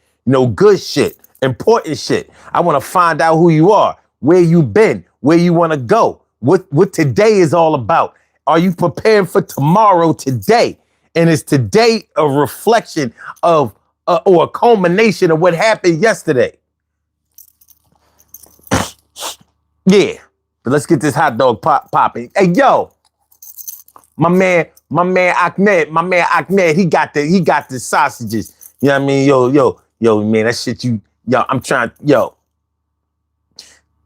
Speaker 1: Good shit, important shit. I want to find out who you are, where you been, where you want to go, what today is all about. Are you preparing for tomorrow today? And is today a reflection of or a culmination of what happened yesterday? Yeah. But let's get this hot dog popping. Hey, yo, my man Ahmed, he got the sausages. You know what I mean? Yo, man, that shit I'm trying, it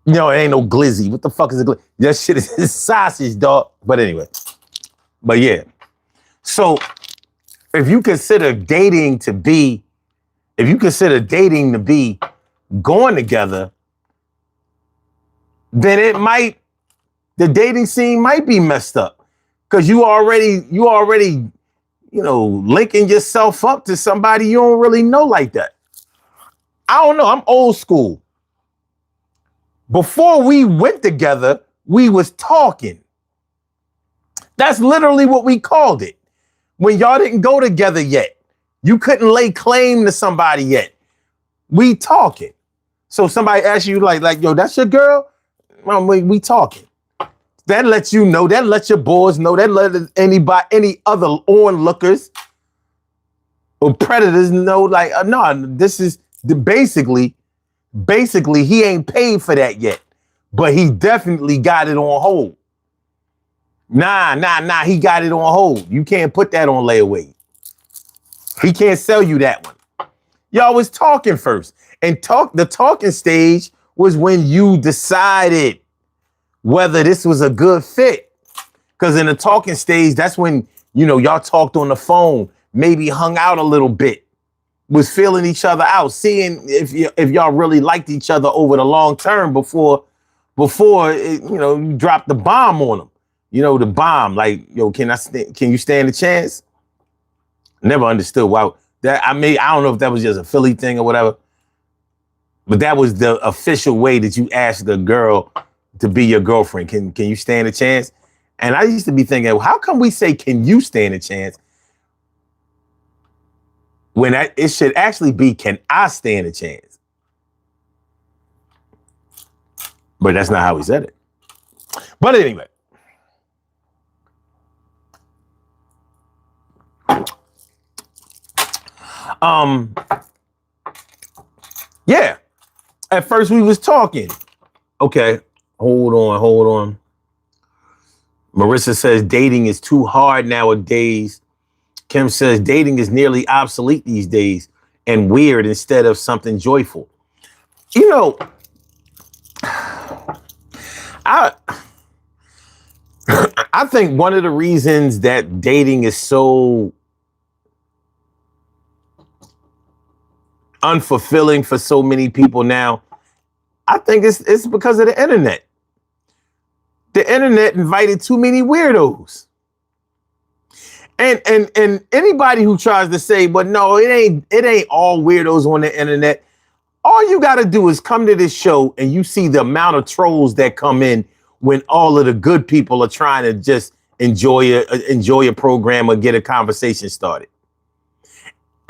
Speaker 1: ain't no glizzy. What the fuck is a glizzy? That shit is sausage, dog. But anyway, yeah. So if you consider dating to be going together, then the dating scene might be messed up because you already, linking yourself up to somebody you don't really know like that. I don't know. I'm old school. Before we went together, we was talking. That's literally what we called it. When y'all didn't go together yet, you couldn't lay claim to somebody yet. We talking. So somebody asks you like, yo, that's your girl? Well, we talking. That lets you know, that lets your boys know, that let any other onlookers or predators know, like, no, this is basically he ain't paid for that yet, but he definitely got it on hold. Nah, he got it on hold. You can't put that on layaway. He can't sell you that one. Y'all was talking first, and the talking stage was when you decided whether this was a good fit. Because in the talking stage, that's when, y'all talked on the phone, maybe hung out a little bit, was feeling each other out, seeing if y'all really liked each other over the long term before you dropped the bomb on them. The bomb, like, yo, can you stand a chance? Never understood why that. I don't know if that was just a Philly thing or whatever, but that was the official way that you asked the girl to be your girlfriend. Can you stand a chance? And I used to be thinking, well, how come we say, can you stand a chance? When it should actually be, can I stand a chance? But that's not how he said it. But anyway. Yeah. At first we was talking. Okay. Hold on. Marissa says dating is too hard nowadays. Kim says dating is nearly obsolete these days and weird instead of something joyful. I think one of the reasons that dating is so unfulfilling for so many people now, I think it's because of the internet. The internet invited too many weirdos. And anybody who tries to say, but no, it ain't all weirdos on the internet. All you got to do is come to this show and you see the amount of trolls that come in when all of the good people are trying to just enjoy a program or get a conversation started.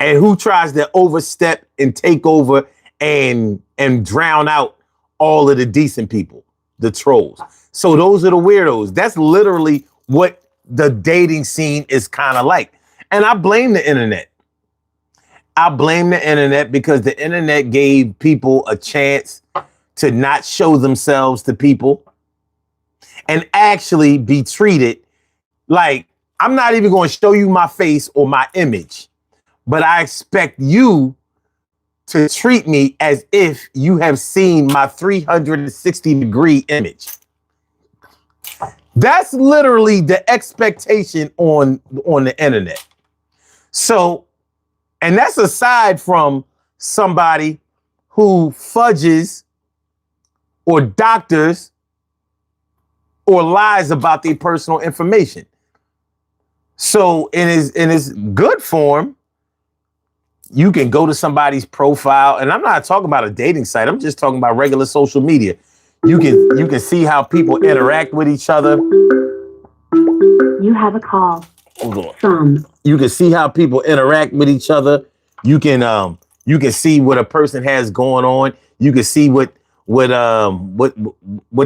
Speaker 1: And who tries to overstep and take over and drown out all of the decent people, the trolls. So those are the weirdos. That's literally what the dating scene is kind of like. And I blame the internet. I blame the internet because the internet gave people a chance to not show themselves to people and actually be treated like, I'm not even going to show you my face or my image, but I expect you to treat me as if you have seen my 360-degree image. That's literally the expectation on the internet. So, and that's aside from somebody who fudges or doctors or lies about their personal information. So in his good form, you can go to somebody's profile, and I'm not talking about a dating site. I'm just talking about regular social media. You can see how people interact with each other.
Speaker 2: You have a call.
Speaker 1: Hold on. You can see how people interact with each other. You can see what a person has going on. You can see what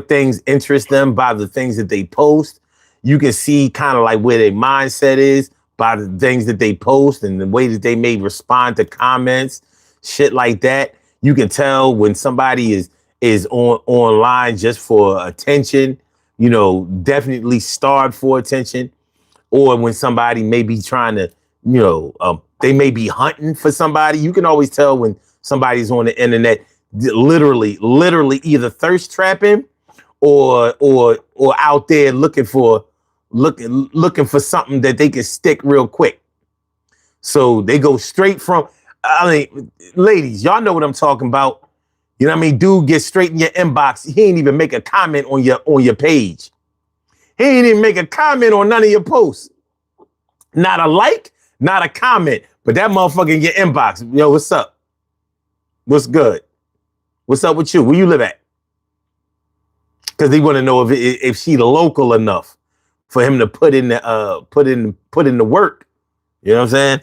Speaker 1: things interest them by the things that they post. You can see kind of like where their mindset is by the things that they post and the way that they may respond to comments, shit like that. You can tell when somebody is online just for attention, definitely starved for attention, or when somebody may be trying to, they may be hunting for somebody. You can always tell when somebody's on the internet, literally either thirst trapping or out there looking for something that they can stick real quick. So they go straight from, ladies, y'all know what I'm talking about. You know what I mean? Dude gets straight in your inbox. He ain't even make a comment on your page. He ain't even make a comment on none of your posts. Not a like, not a comment, but that motherfucker in your inbox. Yo, what's up? What's good? What's up with you? Where you live at? Because they want to know if she local enough for him to put in the work. You know what I'm saying?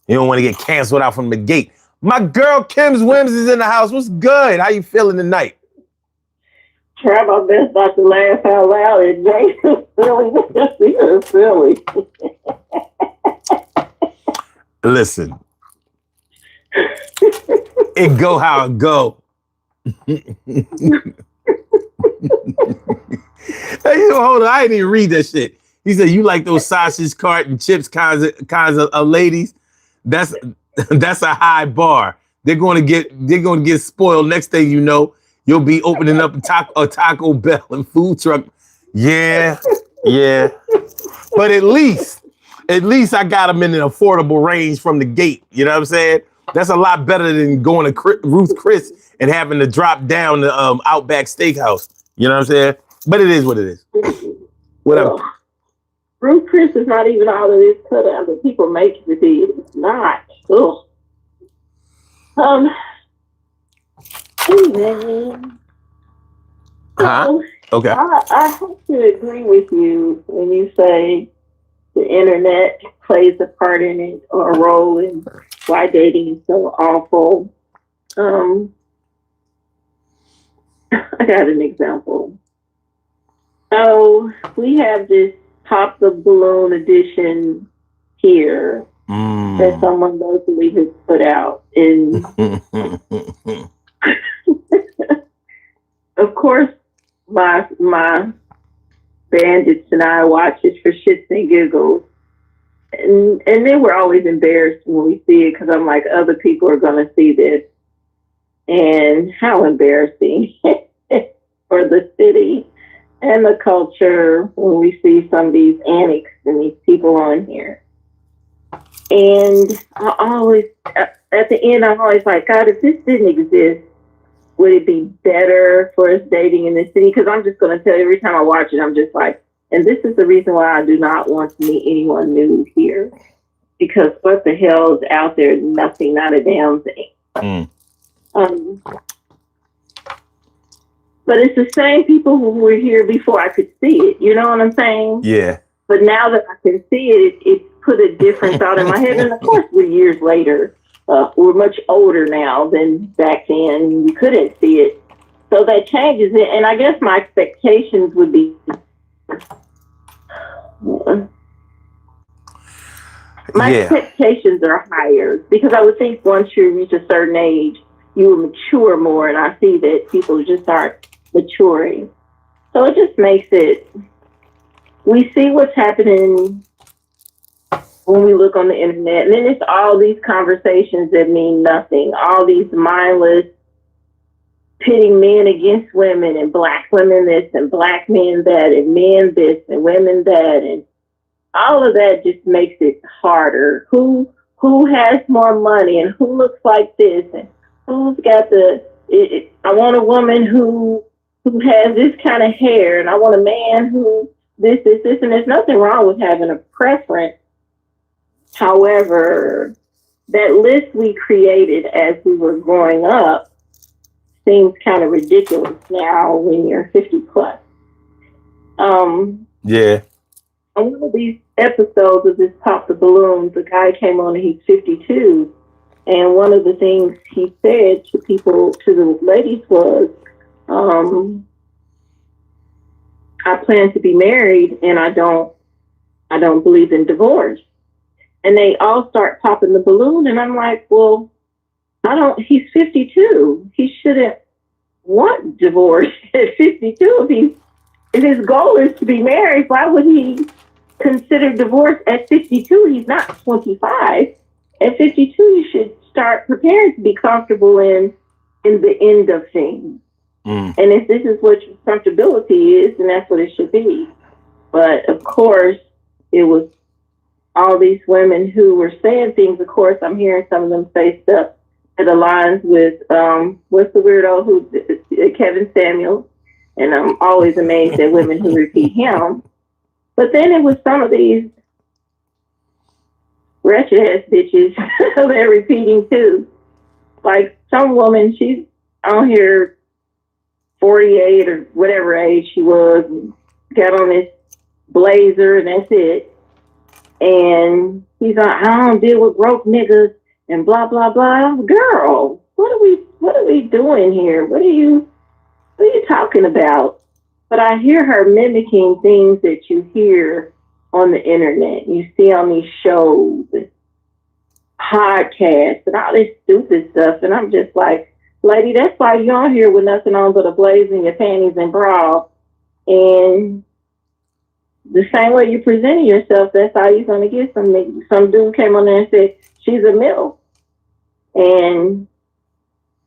Speaker 1: You don't want to get canceled out from the gate. My girl Kim's Wims is in the house. What's good? How you feeling tonight?
Speaker 3: Try my best not to laugh out loud at Jason. You're silly.
Speaker 1: Listen, it go how it go. Hey, hold on, I didn't even read that shit. He said, "You like those sausage carton chips kinds of ladies? That's a high bar. They're gonna get spoiled. Next thing you know, you'll be opening up a Taco Bell and food truck. Yeah. But at least I got them in an affordable range from the gate. You know what I'm saying? That's a lot better than going to Ruth Chris and having to drop down the Outback Steakhouse. You know what I'm saying? But it is what it is. Whatever.
Speaker 3: Ruth Chris is not even all of this cut out that people make it to be. It's not. Ugh. Anyway.
Speaker 1: Okay.
Speaker 3: I have to agree with you when you say the internet plays a part in it or a role in why dating is so awful. I got an example. So we have this Pop the Balloon edition here that someone locally has put out. And of course, my bandits and I watch it for shits and giggles. And then we're always embarrassed when we see it because I'm like, other people are going to see this. And how embarrassing for the city and the culture when we see some of these antics and these people on here. And I always, at the end, I'm always like, God, if this didn't exist, would it be better for us dating in the city? Because I'm just going to tell you, every time I watch it, I'm just like, and this is the reason why I do not want to meet anyone new here. Because what the hell is out there? Nothing, not a damn thing. But it's the same people who were here before I could see it. You know what I'm saying?
Speaker 1: Yeah.
Speaker 3: But now that I can see it, it put a different thought in my head. And of course, we're years later. We're much older now than back then. You couldn't see it. So that changes it. And I guess my expectations would be... my expectations are higher because I would think once you reach a certain age, you will mature more. And I see that people just aren't maturing. So it just makes it... We see what's happening when we look on the internet, and then it's all these conversations that mean nothing, all these mindless pitting men against women and black women this and black men that and men this and women that, and all of that just makes it harder. Who has more money and who looks like this and who's got I want a woman who has this kind of hair, and I want a man who this, and there's nothing wrong with having a preference. However, that list we created as we were growing up seems kind of ridiculous now when you're 50 plus.
Speaker 1: Yeah.
Speaker 3: On one of these episodes of this Pop the Balloons, the guy came on and he's 52. And one of the things he said to the ladies was, I plan to be married and I don't believe in divorce. And they all start popping the balloon. And I'm like, well, he's 52. He shouldn't want divorce at 52. If his goal is to be married, why would he consider divorce at 52? He's not 25. At 52, you should start preparing to be comfortable in the end of things. And if this is what your comfortability is, then that's what it should be. But of course, it was all these women who were saying things. Of course, I'm hearing some of them say stuff that aligns with what's the weirdo Kevin Samuels, and I'm always amazed at women who repeat him. But then it was some of these wretched ass bitches they're repeating too. Like some woman, she's on here 48 or whatever age she was, and got on this blazer and that's it. And he's like, I don't deal with broke niggas and blah blah blah. Girl, what are we doing here? What are you talking about? But I hear her mimicking things that you hear on the internet, you see on these shows, and podcasts, and all this stupid stuff. And I'm just like, lady, that's why you're on here with nothing on but a blazer and your panties and bra. And the same way you're presenting yourself, that's how you're going to get some niggas. Some dude came on there and said, she's a MILF. And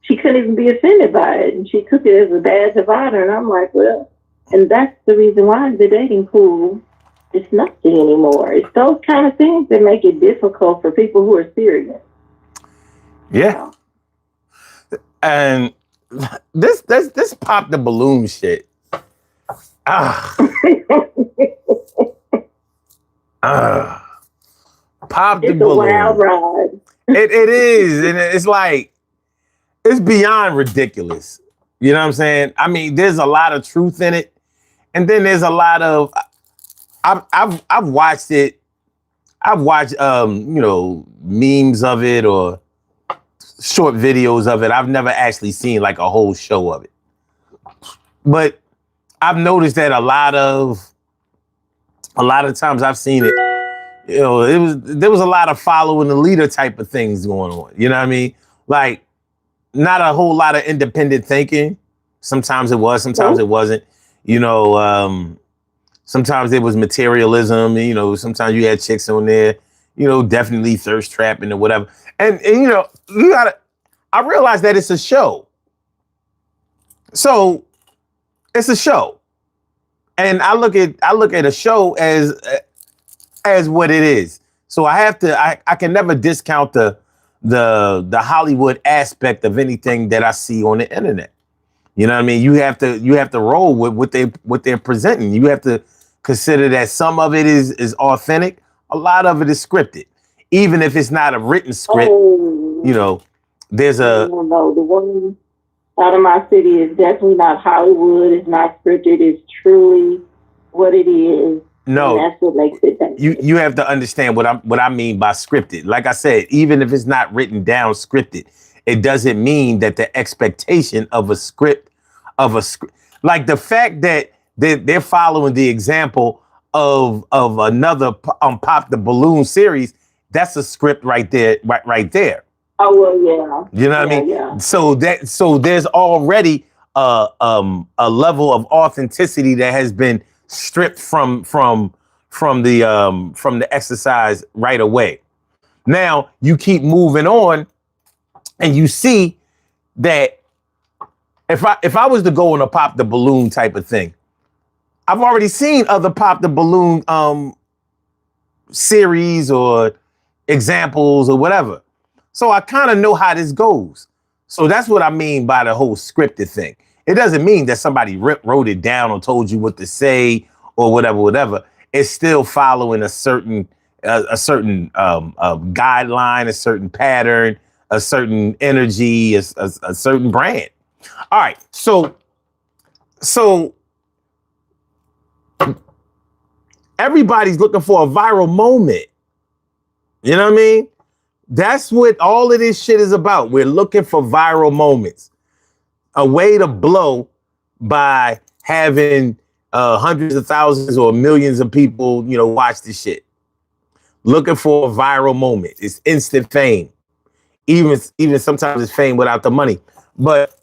Speaker 3: she couldn't even be offended by it. And she took it as a badge of honor. And I'm like, well, and that's the reason why the dating pool is nothing anymore. It's those kind of things that make it difficult for people who are serious.
Speaker 1: Yeah. And this pop the balloon shit. Pop the
Speaker 3: It's
Speaker 1: balloon.
Speaker 3: a wild ride.
Speaker 1: It is, and it's like it's beyond ridiculous. You know what I'm saying? I mean, there's a lot of truth in it, and then there's a lot of I've watched it. I've watched memes of it or short videos of it. I've never actually seen like a whole show of it, but I've noticed that a lot of times I've seen it. There was a lot of following the leader type of things going on. You know what I mean? Like not a whole lot of independent thinking. Sometimes it was, sometimes it wasn't. Sometimes it was materialism. Sometimes you had chicks on there, definitely thirst trapping or whatever. And I realize that it's a show. So it's a show. And I look at a show as what it is. So I can never discount the Hollywood aspect of anything that I see on the internet. You know what I mean? You have to roll with what they're presenting. You have to consider that some of it is authentic, a lot of it is scripted. Even if it's not a written script, you know, there's a
Speaker 3: no, the one out of my city is definitely not Hollywood. It's not scripted. It's truly what it is.
Speaker 1: no.
Speaker 3: And that's what makes it dangerous.
Speaker 1: You have to understand what I mean by scripted. Like I said, even if it's not written down scripted, it doesn't mean that the expectation of a script like the fact that they're following the example of another Pop the Balloon series, that's a script right there, right there.
Speaker 3: Oh well, yeah.
Speaker 1: You know what I mean?
Speaker 3: Yeah.
Speaker 1: So there's already a level of authenticity that has been stripped from the exercise right away. Now you keep moving on, and you see that if I was to go on a Pop the Balloon type of thing, I've already seen other Pop the Balloon series or examples or whatever. So I kind of know how this goes. So that's what I mean by the whole scripted thing. It doesn't mean that somebody wrote it down or told you what to say or whatever. It's still following a certain guideline, a certain pattern, a certain energy, a certain brand. All right, so everybody's looking for a viral moment. You know what I mean? That's what all of this shit is about. We're looking for viral moments, a way to blow by having hundreds of thousands or millions of people, you know, watch this shit. Looking for a viral moment. It's instant fame. Even sometimes it's fame without the money. But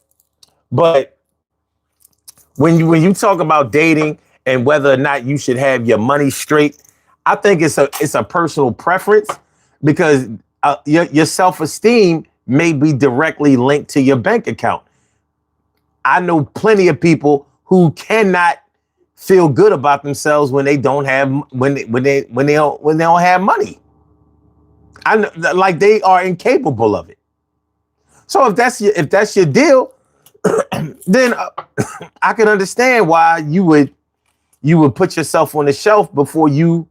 Speaker 1: when you talk about dating and whether or not you should have your money straight, I think it's a personal preference, because your self-esteem may be directly linked to your bank account. I know plenty of people who cannot feel good about themselves when they don't have when they don't have money. I know, like, they are incapable of it. So if that's your deal, then I can understand why you would put yourself on the shelf before you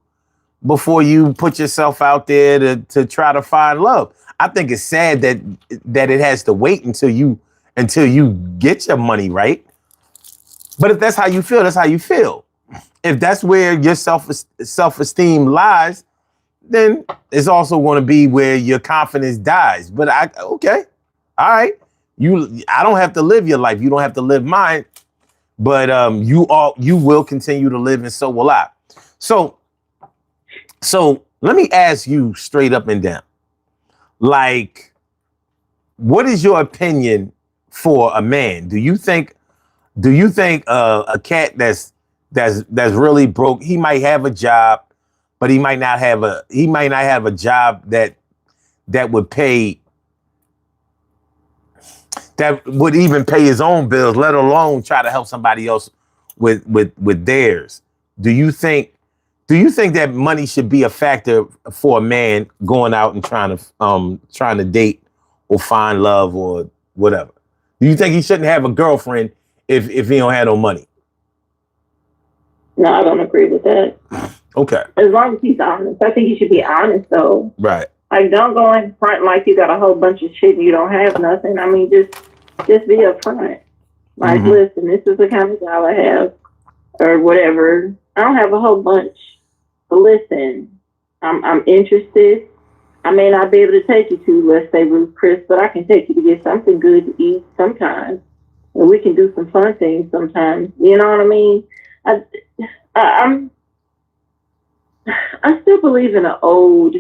Speaker 1: put yourself out there to try to find love. I think it's sad that it has to wait until you get your money right. But if that's how you feel, that's how you feel. If that's where your self-esteem lies, then it's also going to be where your confidence dies. But okay, all right. I don't have to live your life. You don't have to live mine. But you will continue to live, and so will I. So let me ask you straight up and down. Like, what is your opinion for a man? Do you think a cat that's really broke, he might have a job, but he might not have a job that would pay, that would even pay his own bills, let alone try to help somebody else with theirs? Do you think that money should be a factor for a man going out and trying to date or find love or whatever? Do you think he shouldn't have a girlfriend if he don't have no money?
Speaker 3: No, I don't agree with that.
Speaker 1: Okay.
Speaker 3: As long as he's honest. I think he should be honest, though.
Speaker 1: Right.
Speaker 3: Like, don't go in front like you got a whole bunch of shit and you don't have nothing. I mean, just be upfront. Like, listen, this is the kind of job I have, or whatever. I don't have a whole bunch, but listen, I'm interested. I may not be able to take you to, let's say, Ruth Chris, but I can take you to get something good to eat sometimes, and we can do some fun things sometimes. You know what I mean? I still believe in an old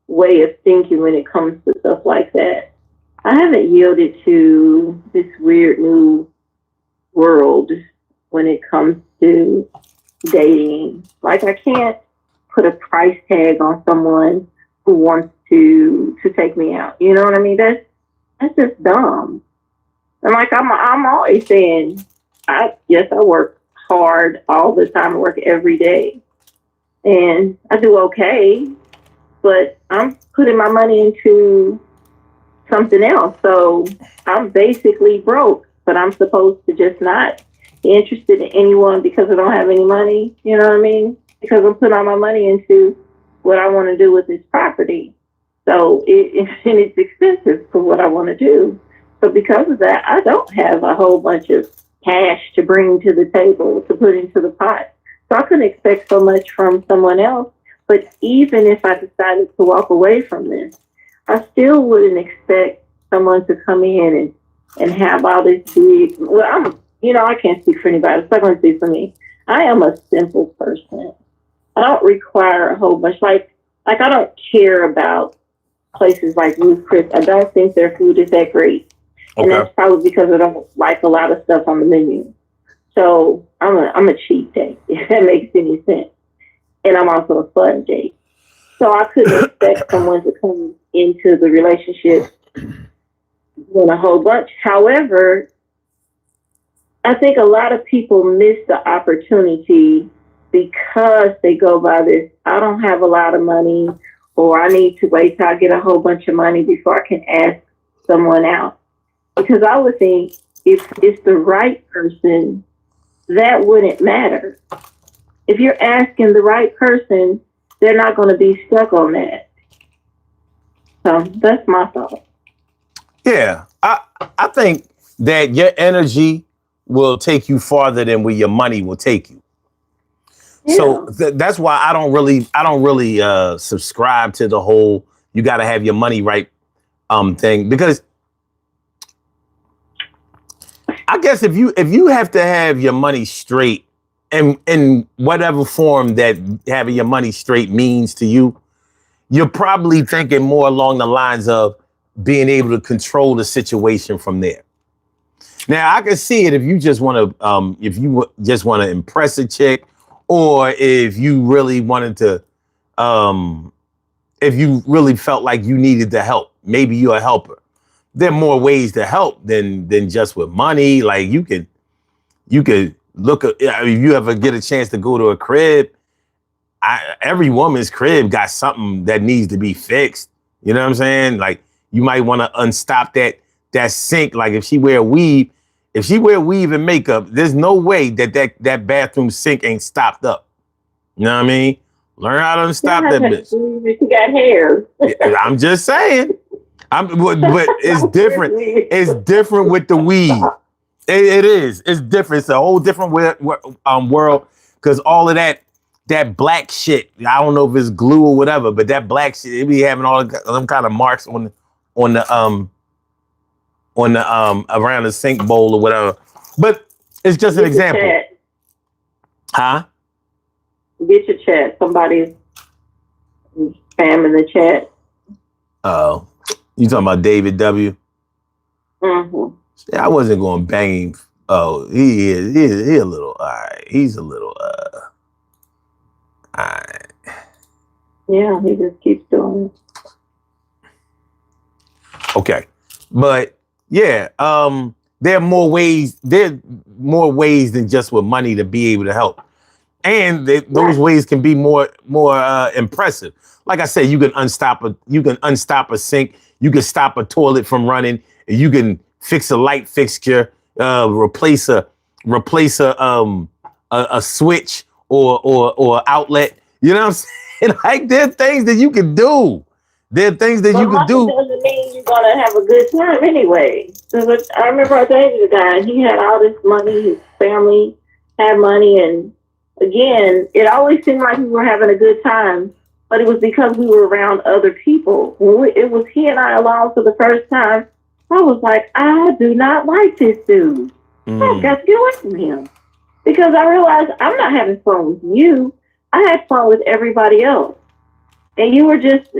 Speaker 3: way of thinking when it comes to stuff like that. I haven't yielded to this weird new world when it comes to dating. Like, I can't put a price tag on someone who wants to take me out. You know what I mean? That's just dumb. And like, I'm always saying, I work hard all the time. I work every day, and I do okay, but I'm putting my money into something else. So I'm basically broke, but I'm supposed to just not be interested in anyone because I don't have any money. You know what I mean? Because I'm putting all my money into what I want to do with this property. So and it's expensive for what I want to do. So because of that, I don't have a whole bunch of cash to bring to the table to put into the pot. So I couldn't expect so much from someone else. But even if I decided to walk away from this, I still wouldn't expect someone to come in and have all this big. Well, I can't speak for anybody. It's not going to speak for me. I am a simple person. I don't require a whole bunch. Like I don't care about places like Ruth Chris. I don't think their food is that great.
Speaker 1: Okay.
Speaker 3: And that's probably because I don't like a lot of stuff on the menu. So I'm a cheap date, if that makes any sense. And I'm also a fun date. So I couldn't expect someone to come into the relationship doing a whole bunch. However, I think a lot of people miss the opportunity because they go by this, I don't have a lot of money, or I need to wait till I get a whole bunch of money before I can ask someone out. Because I would think if it's the right person, that wouldn't matter. If you're asking the right person, they're not going to be stuck on that. So that's my thought.
Speaker 1: Yeah, I think that your energy will take you farther than where your money will take you.
Speaker 3: Yeah.
Speaker 1: So that's why I don't really subscribe to the whole you got to have your money right thing, because I guess if you have to have your money straight in whatever form that having your money straight means to you, you're probably thinking more along the lines of being able to control the situation from there. Now, I can see it if you just want to, impress a chick, or if you really wanted to, if you really felt like you needed the help, maybe you're a helper. There are more ways to help than just with money. Like you could look at, if you ever get a chance to go to a crib, every woman's crib got something that needs to be fixed. You know what I'm saying? Like you might want to unstop that sink. Like if she wear weave and makeup, there's no way that bathroom sink ain't stopped up. You know what I mean? Learn how to unstop that bitch.
Speaker 3: She got hair.
Speaker 1: I'm just saying. But it's different. It's different with the weave. It is. It's different. It's a whole different world, because all of that black shit, I don't know if it's glue or whatever, but that black shit, it be having all them kind of marks on the around the sink bowl or whatever. But it's just an example.
Speaker 3: Chat.
Speaker 1: Huh?
Speaker 3: Get your chat. Somebody's spamming the chat.
Speaker 1: Oh, you talking about David W?
Speaker 3: Mm-hmm.
Speaker 1: Yeah, I wasn't going to bang him. Oh, he a little, all right. He's a little, all right.
Speaker 3: Yeah, he just keeps doing it.
Speaker 1: Okay. But yeah, there are more ways than just with money to be able to help. And those ways can be more impressive. Like I said, you can unstop a sink, you can stop a toilet from running, and you can fix a light fixture, replace a switch or outlet. You know what I'm saying? Like there are things that you can do. There are things that you can do.
Speaker 3: Doesn't mean you're gonna have a good time anyway. I remember I dated a guy, and he had all this money. His family had money, and again, it always seemed like we were having a good time, but it was because we were around other people. When it was he and I alone for the first time, I was like, I do not like this dude. I've got to get away from him, because I realized I'm not having fun with you. I had fun with everybody else. And you were just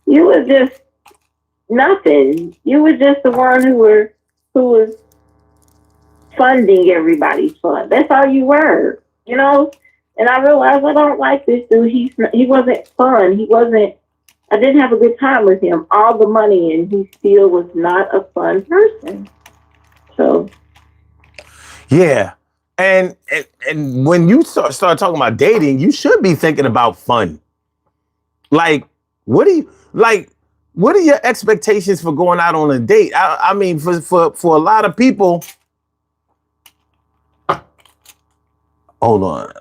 Speaker 3: you were just nothing. You were just the one who was funding everybody's fun. That's all you were, you know? And I realized I don't like this dude. He wasn't fun. I didn't have a good time with him. All the money, and he still was not a fun person. So
Speaker 1: yeah. And when you start talking about dating, you should be thinking about fun. Like, what do you like? what are your expectations for going out on a date? I mean, for a lot of people, hold on,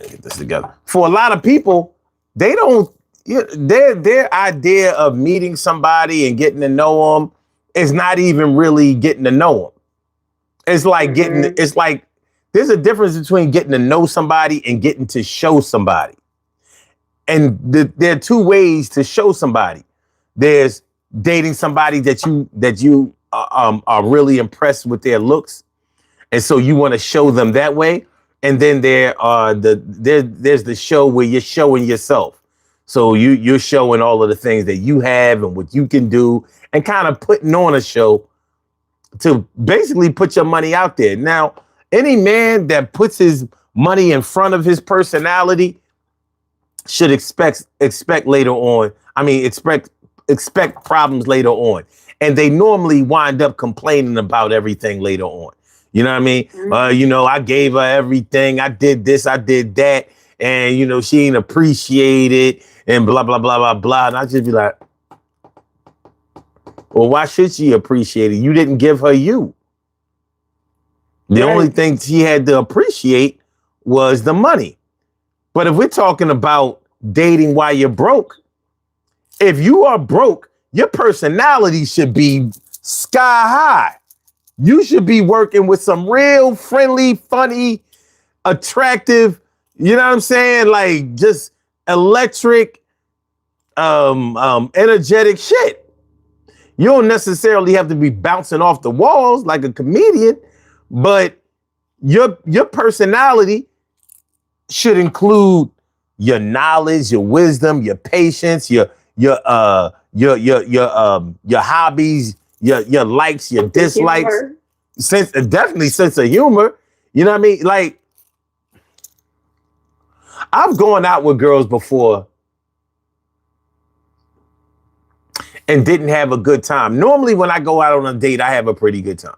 Speaker 1: get this together. For a lot of people, they don't. Their idea of meeting somebody and getting to know them is not even really getting to know them. It's like getting. It's like there's a difference between getting to know somebody and getting to show somebody. And there are two ways to show somebody. There's dating somebody that you are really impressed with their looks, and so you want to show them that way. And then there's the show where you're showing yourself. So you're showing all of the things that you have and what you can do, and kind of putting on a show to basically put your money out there. Now, any man that puts his money in front of his personality should expect later on. I mean, expect problems later on. And they normally wind up complaining about everything later on. You know what I mean? I gave her everything. I did this, I did that. And, she ain't appreciate it and blah, blah, blah, blah, blah. And I just be like, well, why should she appreciate it? You didn't give her you. The only thing she had to appreciate was the money. But if we're talking about dating while you're broke, if you are broke, your personality should be sky high. You should be working with some real friendly, funny, attractive, you know what I'm saying? Like just electric, energetic shit. You don't necessarily have to be bouncing off the walls like a comedian, but your personality should include your knowledge, your wisdom, your patience, your hobbies, your likes, your dislikes, definitely sense of humor. You know what I mean? Like, I've gone out with girls before and didn't have a good time. Normally, when I go out on a date, I have a pretty good time.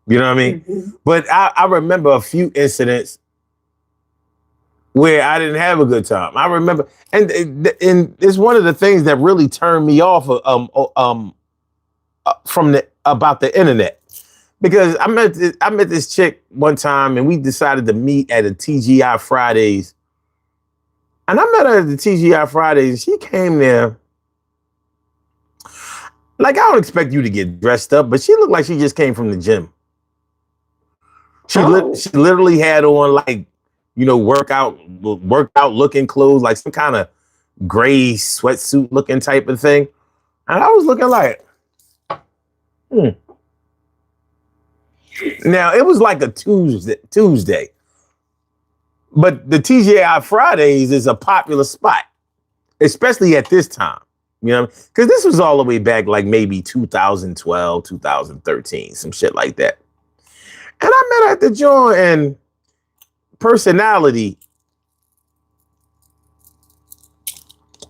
Speaker 1: You know what I mean? Mm-hmm. But I remember a few incidents where I didn't have a good time. I remember, and it's one of the things that really turned me off about the internet, because I met this chick one time and we decided to meet at a TGI Fridays, and I met her at the TGI Fridays. She came there like, I don't expect you to get dressed up, but she looked like she just came from the gym. She literally had on like, workout looking clothes, like some kind of gray sweatsuit looking type of thing. And I was looking like, Now, it was like a Tuesday. But the TGI Fridays is a popular spot, especially at this time. Because this was all the way back like maybe 2012, 2013, some shit like that. And I met her at the joint, and personality.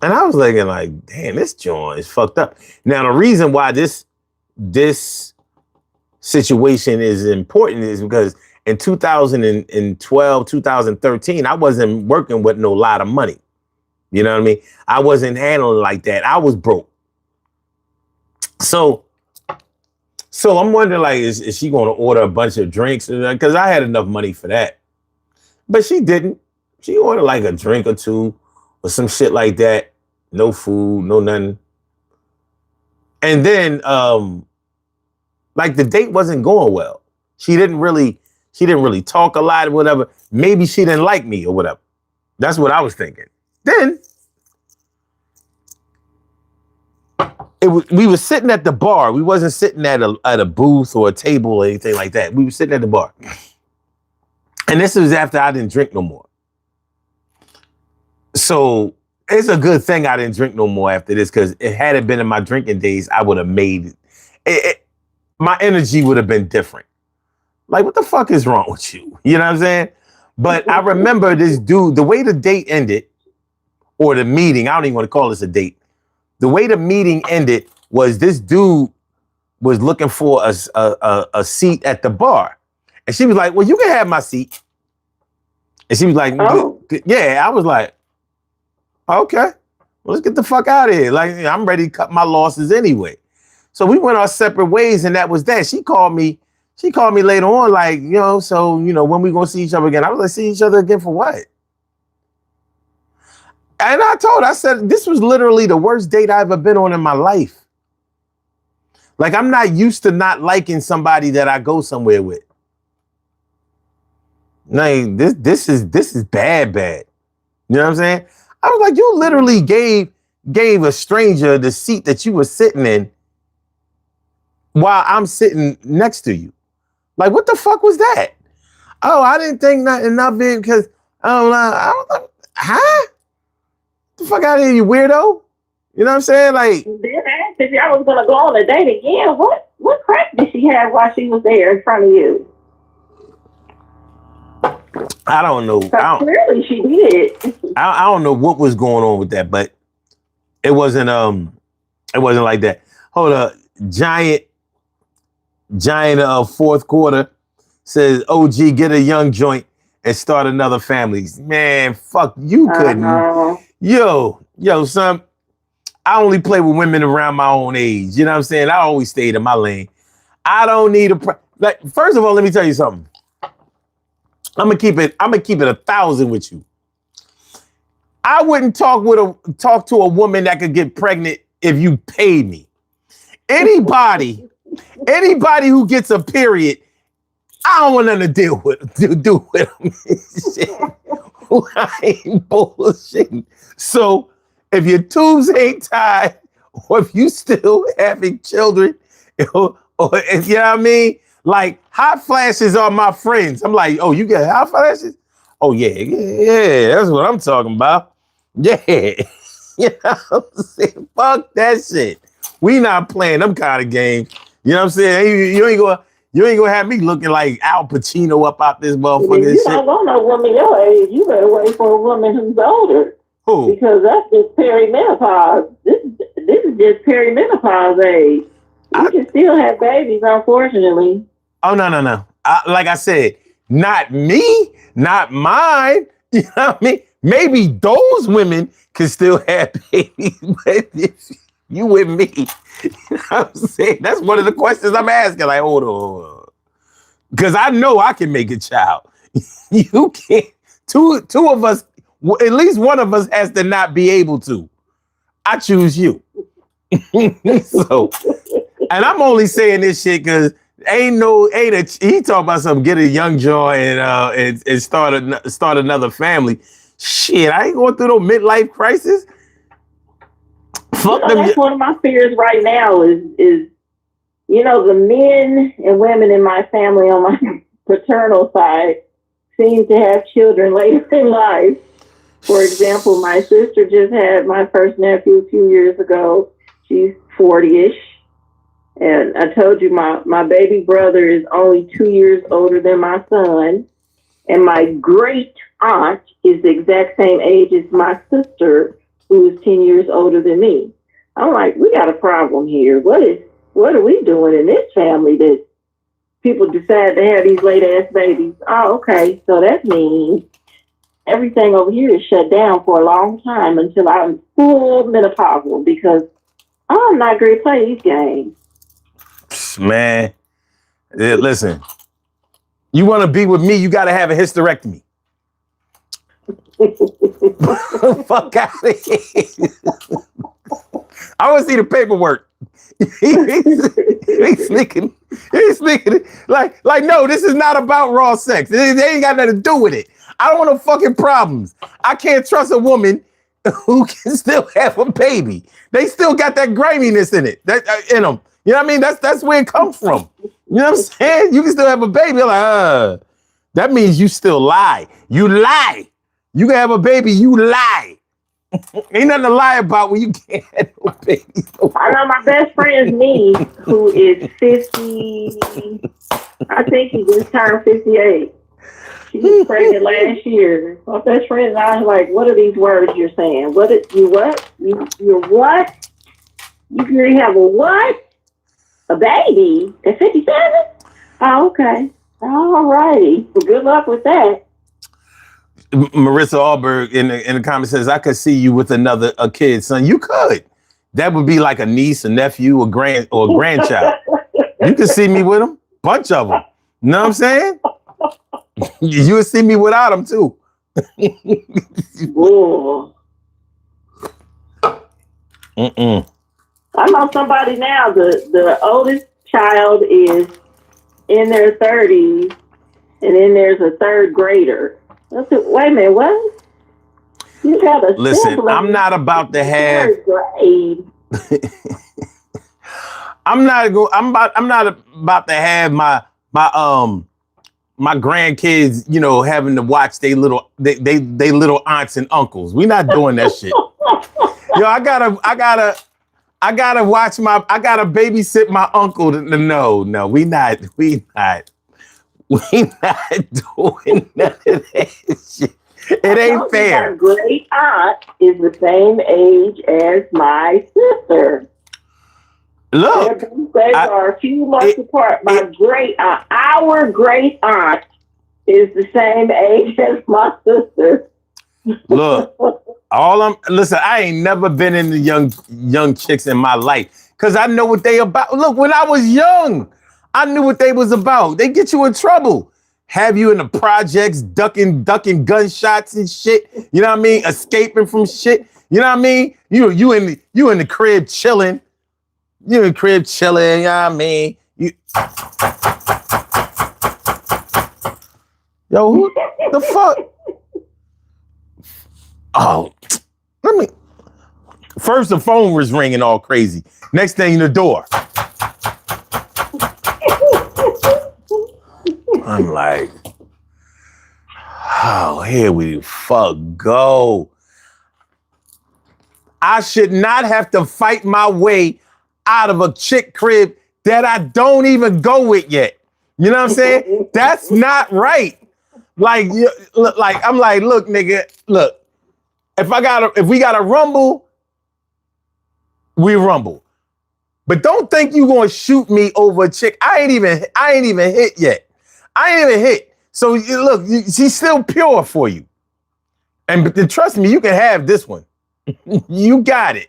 Speaker 1: And I was thinking like, damn, this joint is fucked up. Now, the reason why this situation is important is because in 2012, 2013, I wasn't working with no lot of money. You know what I mean? I wasn't handling like that. I was broke. So I'm wondering, like, is she going to order a bunch of drinks? Because I had enough money for that. But she didn't. She ordered like a drink or two or some shit like that. No food, no nothing. And then, like, the date wasn't going well. She didn't really talk a lot or whatever. Maybe she didn't like me or whatever. That's what I was thinking. Then we were sitting at the bar. We wasn't sitting at a booth or a table or anything like that. We were sitting at the bar. And this was after I didn't drink no more. So it's a good thing I didn't drink no more after this, because it had it been in my drinking days, I would have made it. My energy would have been different. Like, what the fuck is wrong with you? You know what I'm saying? But I remember this dude, the way the date ended, or the meeting, I don't even want to call this a date. The way the meeting ended was this dude was looking for a seat at the bar. And she was like, well, you can have my seat. And she was like, yeah. I was like, okay. Well, let's get the fuck out of here. Like, I'm ready to cut my losses anyway. So we went our separate ways, and that was that. She called me later on, like, when we gonna see each other again? I was like, see each other again for what? And I said, this was literally the worst date I've ever been on in my life. Like, I'm not used to not liking somebody that I go somewhere with. Like, this is bad. You know what I'm saying? I was like, you literally gave a stranger the seat that you were sitting in while I'm sitting next to you. Like, what the fuck was that? Oh, I didn't think nothing of it because I don't know. Huh? Get the fuck out of here, you weirdo. You know what I'm saying? Like,
Speaker 3: then asked if y'all was gonna go on a date again. What crack did she have while she was there in front of you?
Speaker 1: I don't know.
Speaker 3: Clearly she did.
Speaker 1: I don't know what was going on with that, but it wasn't like that. Hold up. Giant fourth quarter says, OG, get a young joint and start another family. Man, fuck, you couldn't. Yo, son, I only play with women around my own age. You know what I'm saying? I always stayed in my lane. I don't need first of all, let me tell you something. I'm gonna keep it 1,000 with you. I wouldn't talk to a woman that could get pregnant if you paid me. Anybody who gets a period, I don't want nothing to do with them. I ain't bullshitting. So if your tubes ain't tied, or if you still having children, or if you know what I mean, like, hot flashes are my friends. I'm like, oh, you get hot flashes? Oh yeah, that's what I'm talking about. Yeah, you know what I'm saying? Fuck that shit. We not playing them kind of games. You know what I'm saying? You ain't gonna have me looking like Al Pacino up out this motherfucking shit.
Speaker 3: You don't want no woman your age. You better wait for a woman who's older.
Speaker 1: Who?
Speaker 3: Because that's just perimenopause. This is just perimenopause age. You can still have babies, unfortunately.
Speaker 1: Oh, no. Like I said, not me, not mine. You know what I mean? Maybe those women can still have babies, but if you with me, you know what I'm saying? That's one of the questions I'm asking. Like, hold on. Because I know I can make a child. You can't. Two of us, at least one of us has to not be able to. I choose you. So, and I'm only saying this shit because he talking about something, get a young joy and start another family. Shit, I ain't going through no midlife crisis. Fuck them.
Speaker 3: That's one of my fears right now is the men and women in my family on my paternal side seem to have children later in life. For example, my sister just had my first nephew a few years ago. She's 40-ish. And I told you my baby brother is only 2 years older than my son. And my great aunt is the exact same age as my sister, who is 10 years older than me. I'm like, we got a problem here. What are we doing in this family that people decide to have these late ass babies? Oh, okay. So that means everything over here is shut down for a long time until I'm full menopausal, because I'm not going to play these games.
Speaker 1: Man, listen, you want to be with me, you got to have a hysterectomy. Fuck out of here. I want to see the paperwork. He's sneaking. Like, no, this is not about raw sex. They ain't got nothing to do with it. I don't want no fucking problems. I can't trust a woman who can still have a baby. They still got that griminess in it, in them. You know what I mean? That's where it comes from. You know what I'm saying? You can still have a baby. You're like, that means you still lie. You lie. You can have a baby, you lie. Ain't nothing to lie about when you can't have no baby.
Speaker 3: I know my best friend's niece, who is 50, I think he just turned 58. She was pregnant last year. My best friend and I was like, what are these words you're saying? You're what? You can have a what? A baby at 57? Oh, okay. All righty. Well, good luck with that.
Speaker 1: Marissa Alberg in the comment says, I could see you with a kid, son. You could. That would be like a niece, a nephew, a grandchild. You could see me with them. Bunch of them. You know what I'm saying? You would see me without them too.
Speaker 3: Whoa.
Speaker 1: Mm-mm.
Speaker 3: I know somebody now, the oldest child is in their 30s, and then there's a third grader. I said, wait a minute, what? You got a
Speaker 1: Listen,
Speaker 3: sibling
Speaker 1: I'm not about to have.
Speaker 3: third grade.
Speaker 1: I'm not about to have my grandkids, you know, having to watch they little aunts and uncles. We not doing that shit. Yo, I gotta babysit my uncle. No, we not doing none of that shit. It ain't fair.
Speaker 3: My great aunt is the same age as my sister.
Speaker 1: Look,
Speaker 3: they are a few months apart. Our great aunt is the same age as my sister.
Speaker 1: Look, listen, I ain't never been into young chicks in my life because I know what they about. Look, when I was young, I knew what they was about. They get you in trouble. Have you in the projects, ducking gunshots and shit. You know what I mean? Escaping from shit. You know what I mean? You in the crib chilling. You in the crib chilling. You know what I mean? Yo, who the fuck? Oh, let me. First, the phone was ringing all crazy. Next thing, the door. I'm like, oh, here we fuck go. I should not have to fight my way out of a chick crib that I don't even go with yet. You know what I'm saying? That's not right. Like, I'm like, look, nigga, look. If we got to rumble, we rumble. But don't think you gonna shoot me over a chick. I ain't even hit yet. I ain't even hit. So look, she's still pure for you. And trust me, you can have this one. You got it.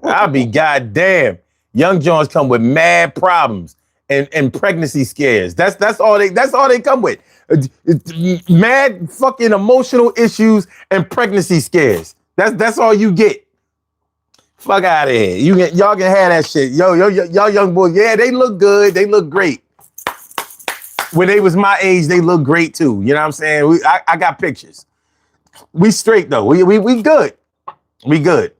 Speaker 1: I'll be goddamn. Young Johns come with mad problems and pregnancy scares. That's all they come with. Mad fucking emotional issues and pregnancy scares. That's all you get. Fuck out of here. Y'all can have that shit. Y'all young boys, yeah, they look good. They look great. When they was my age, they look great too. You know what I'm saying? I got pictures. We straight though. We good. We good.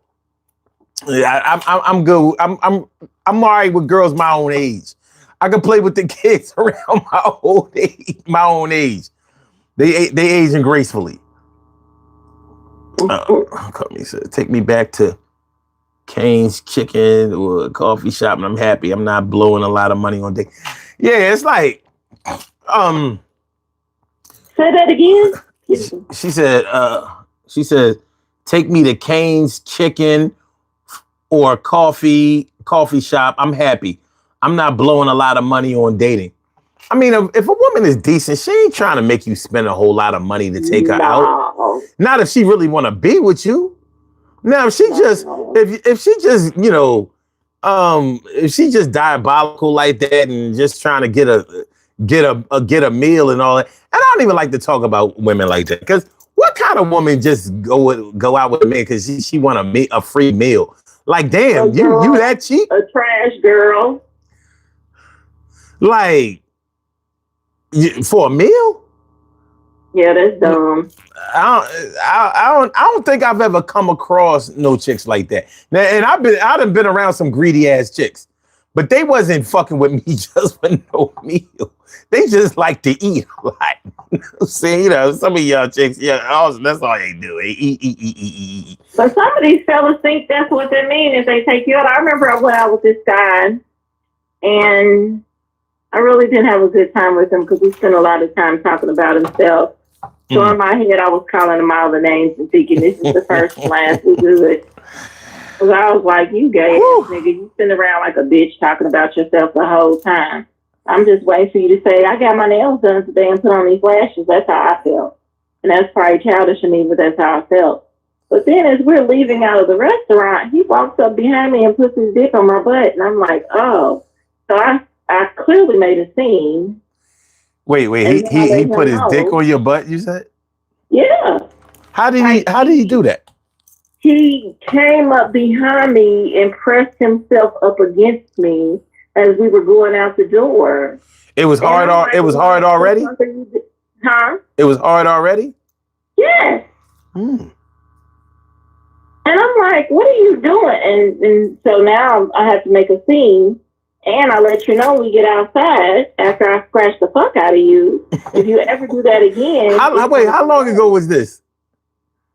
Speaker 1: I'm good. I'm all right with girls my own age. I can play with the kids around my own age. They aging gracefully. Company said, take me back to Cane's Chicken or a coffee shop, and I'm happy. I'm not blowing a lot of money on dates. Yeah, it's like,
Speaker 3: say that again.
Speaker 1: She said, take me to Cane's Chicken or a coffee shop. I'm happy. I'm not blowing a lot of money on dating. I mean, if a woman is decent, she ain't trying to make you spend a whole lot of money to take her out. Not if she really want to be with you. Now, if she just, you know, if she just diabolical like that and just trying to get a meal and all that, and I don't even like to talk about women like that because what kind of woman just go out with a man because she want a free meal? Like, damn, you that cheap?
Speaker 3: A trash girl.
Speaker 1: Like, for a meal?
Speaker 3: Yeah, that's dumb.
Speaker 1: I don't think I've ever come across no chicks like that. Now, and I've been around some greedy ass chicks, but they wasn't fucking with me just for no meal. They just like to eat a lot. See, you know, some of y'all chicks, yeah, that's all they do. They eat.
Speaker 3: But some of these fellas think that's what they mean if they take you out. I remember I went out with this guy, and I really didn't have a good time with him because we spent a lot of time talking about himself. So in my head, I was calling him all the names and thinking, this is the first and last, we good. Because I was like, you gay ass nigga, you sitting around like a bitch talking about yourself the whole time. I'm just waiting for you to say, I got my nails done today and put on these lashes. That's how I felt. And that's probably childish of me, but that's how I felt. But then as we're leaving out of the restaurant, he walks up behind me and puts his dick on my butt. And I'm like, oh. So I clearly made a scene.
Speaker 1: Wait, he put his dick on your butt, you said?
Speaker 3: Yeah.
Speaker 1: How did he do that?
Speaker 3: He came up behind me and pressed himself up against me as we were going out the door.
Speaker 1: It was hard. It was hard already.
Speaker 3: Huh?
Speaker 1: It was hard already.
Speaker 3: Yes.
Speaker 1: Hmm.
Speaker 3: And I'm like, what are you doing? And so now I have to make a scene, and I let you know we get outside after I scratch the fuck out of you. If you ever do that again.
Speaker 1: How long ago was this?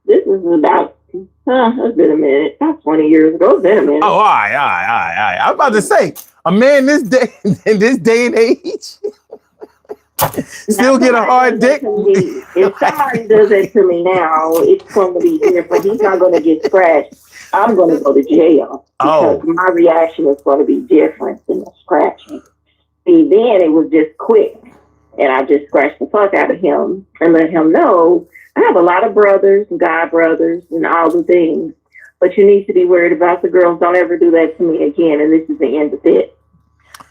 Speaker 3: This is about, it's been a minute. About 20 years ago. It's been a minute.
Speaker 1: Oh, all right. I'm about to say, a man this day in this day and age still get a hard dick.
Speaker 3: If somebody does that to me now, it's going to be different. He's not going to get scratched. I'm going to go to jail because my reaction is going to be different than the scratching. See, then it was just quick, and I just scratched the fuck out of him and let him know I have a lot of brothers and god brothers and all the things, but you need to be worried about the girls. Don't ever do that to me again, and this is the end of it.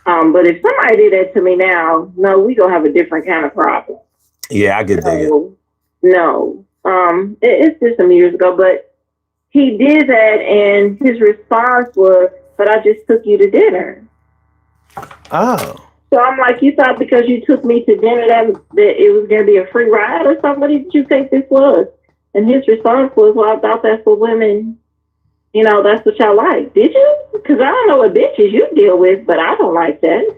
Speaker 3: But if somebody did that to me now, no, we gonna have a different kind of problem.
Speaker 1: Yeah, I get that.
Speaker 3: No, it's just some years ago, but he did that, and his response was, "But I just took you to dinner."
Speaker 1: Oh.
Speaker 3: So I'm like, you thought because you took me to dinner that it was gonna be a free ride or something? What did you think this was? And his response was, "Well, I thought that's what women." You know, that's what y'all like. Did you? Because I don't know what bitches you deal with, but I don't like that.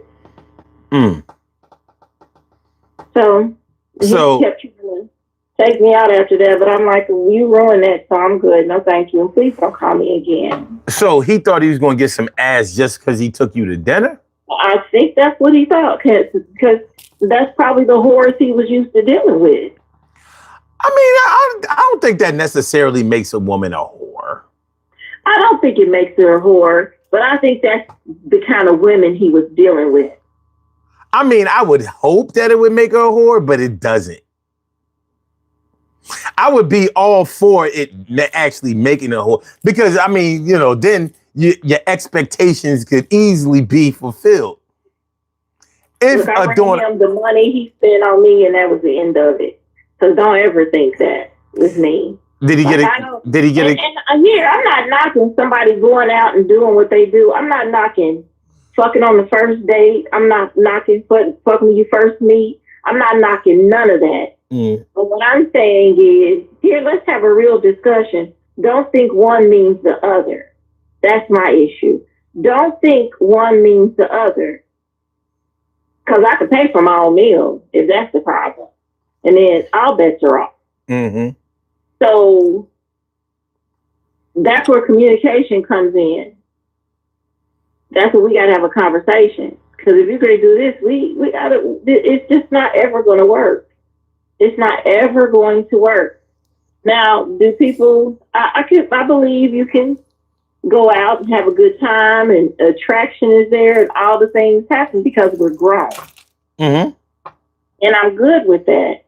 Speaker 3: So he kept trying to take me out after that, but I'm like, you ruined that, so I'm good. No, thank you. And please don't call me again.
Speaker 1: So he thought he was going to get some ass just because he took you to dinner?
Speaker 3: I think that's what he thought, because that's probably the horrors he was used to dealing with.
Speaker 1: I mean, I don't think that necessarily makes a woman a whore.
Speaker 3: I don't think it makes her a whore, but I think that's the kind of women he was dealing with.
Speaker 1: I mean, I would hope that it would make her a whore, but it doesn't. I would be all for it actually making a whore because, I mean, you know, then your expectations could easily be fulfilled. If
Speaker 3: Look, I bring him the money he spent on me, and that was the end of it. So don't ever think that with me.
Speaker 1: Did he get it? Did he get it?
Speaker 3: And here, I'm not knocking somebody going out and doing what they do. I'm not knocking fucking on the first date. I'm not knocking fucking when you first meet. I'm not knocking none of that. But what I'm saying is, here, let's have a real discussion. Don't think one means the other. That's my issue. Don't think one means the other. Because I can pay for my own meal if that's the problem. And then all bets are off.
Speaker 1: Mm-hmm.
Speaker 3: So that's where communication comes in. That's what we got to have a conversation. Because if you're going to do this, we got to, it's just not ever going to work. It's not ever going to work. Now, do people, I believe you can go out and have a good time and attraction is there and all the things happen because we're grown.
Speaker 1: Mm-hmm.
Speaker 3: And I'm good with that.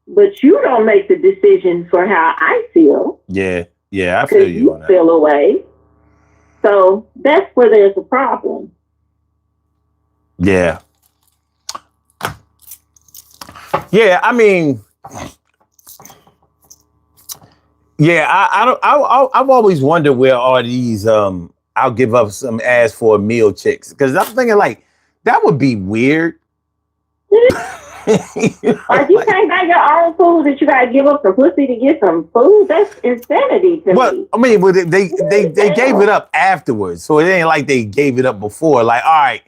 Speaker 3: But you don't make the decision for how I feel.
Speaker 1: Yeah, I feel you on that.
Speaker 3: Feel away. So that's where there's a problem.
Speaker 1: Yeah. Yeah, I mean, yeah, I've always wondered where are these I'll give up some ass for a meal chicks, because I'm thinking like that would be weird.
Speaker 3: Like you can't buy your own food that you gotta give up some pussy to get some food. That's insanity to me.
Speaker 1: I mean, but they gave it up afterwards, so it ain't like they gave it up before. Like, all right,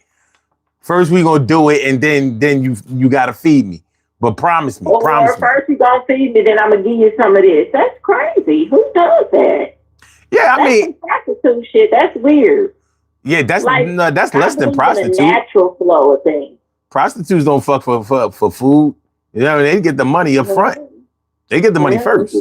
Speaker 1: first we gonna do it, and then you gotta feed me. But promise me,
Speaker 3: First you gonna feed me, then I'm gonna give you some of this. That's crazy. Who does that?
Speaker 1: Yeah, I mean,
Speaker 3: prostitute shit. That's weird.
Speaker 1: Yeah, that's less than prostitute.
Speaker 3: The natural flow of things.
Speaker 1: Prostitutes don't fuck for food. You know, they get the money up front. They get the money first.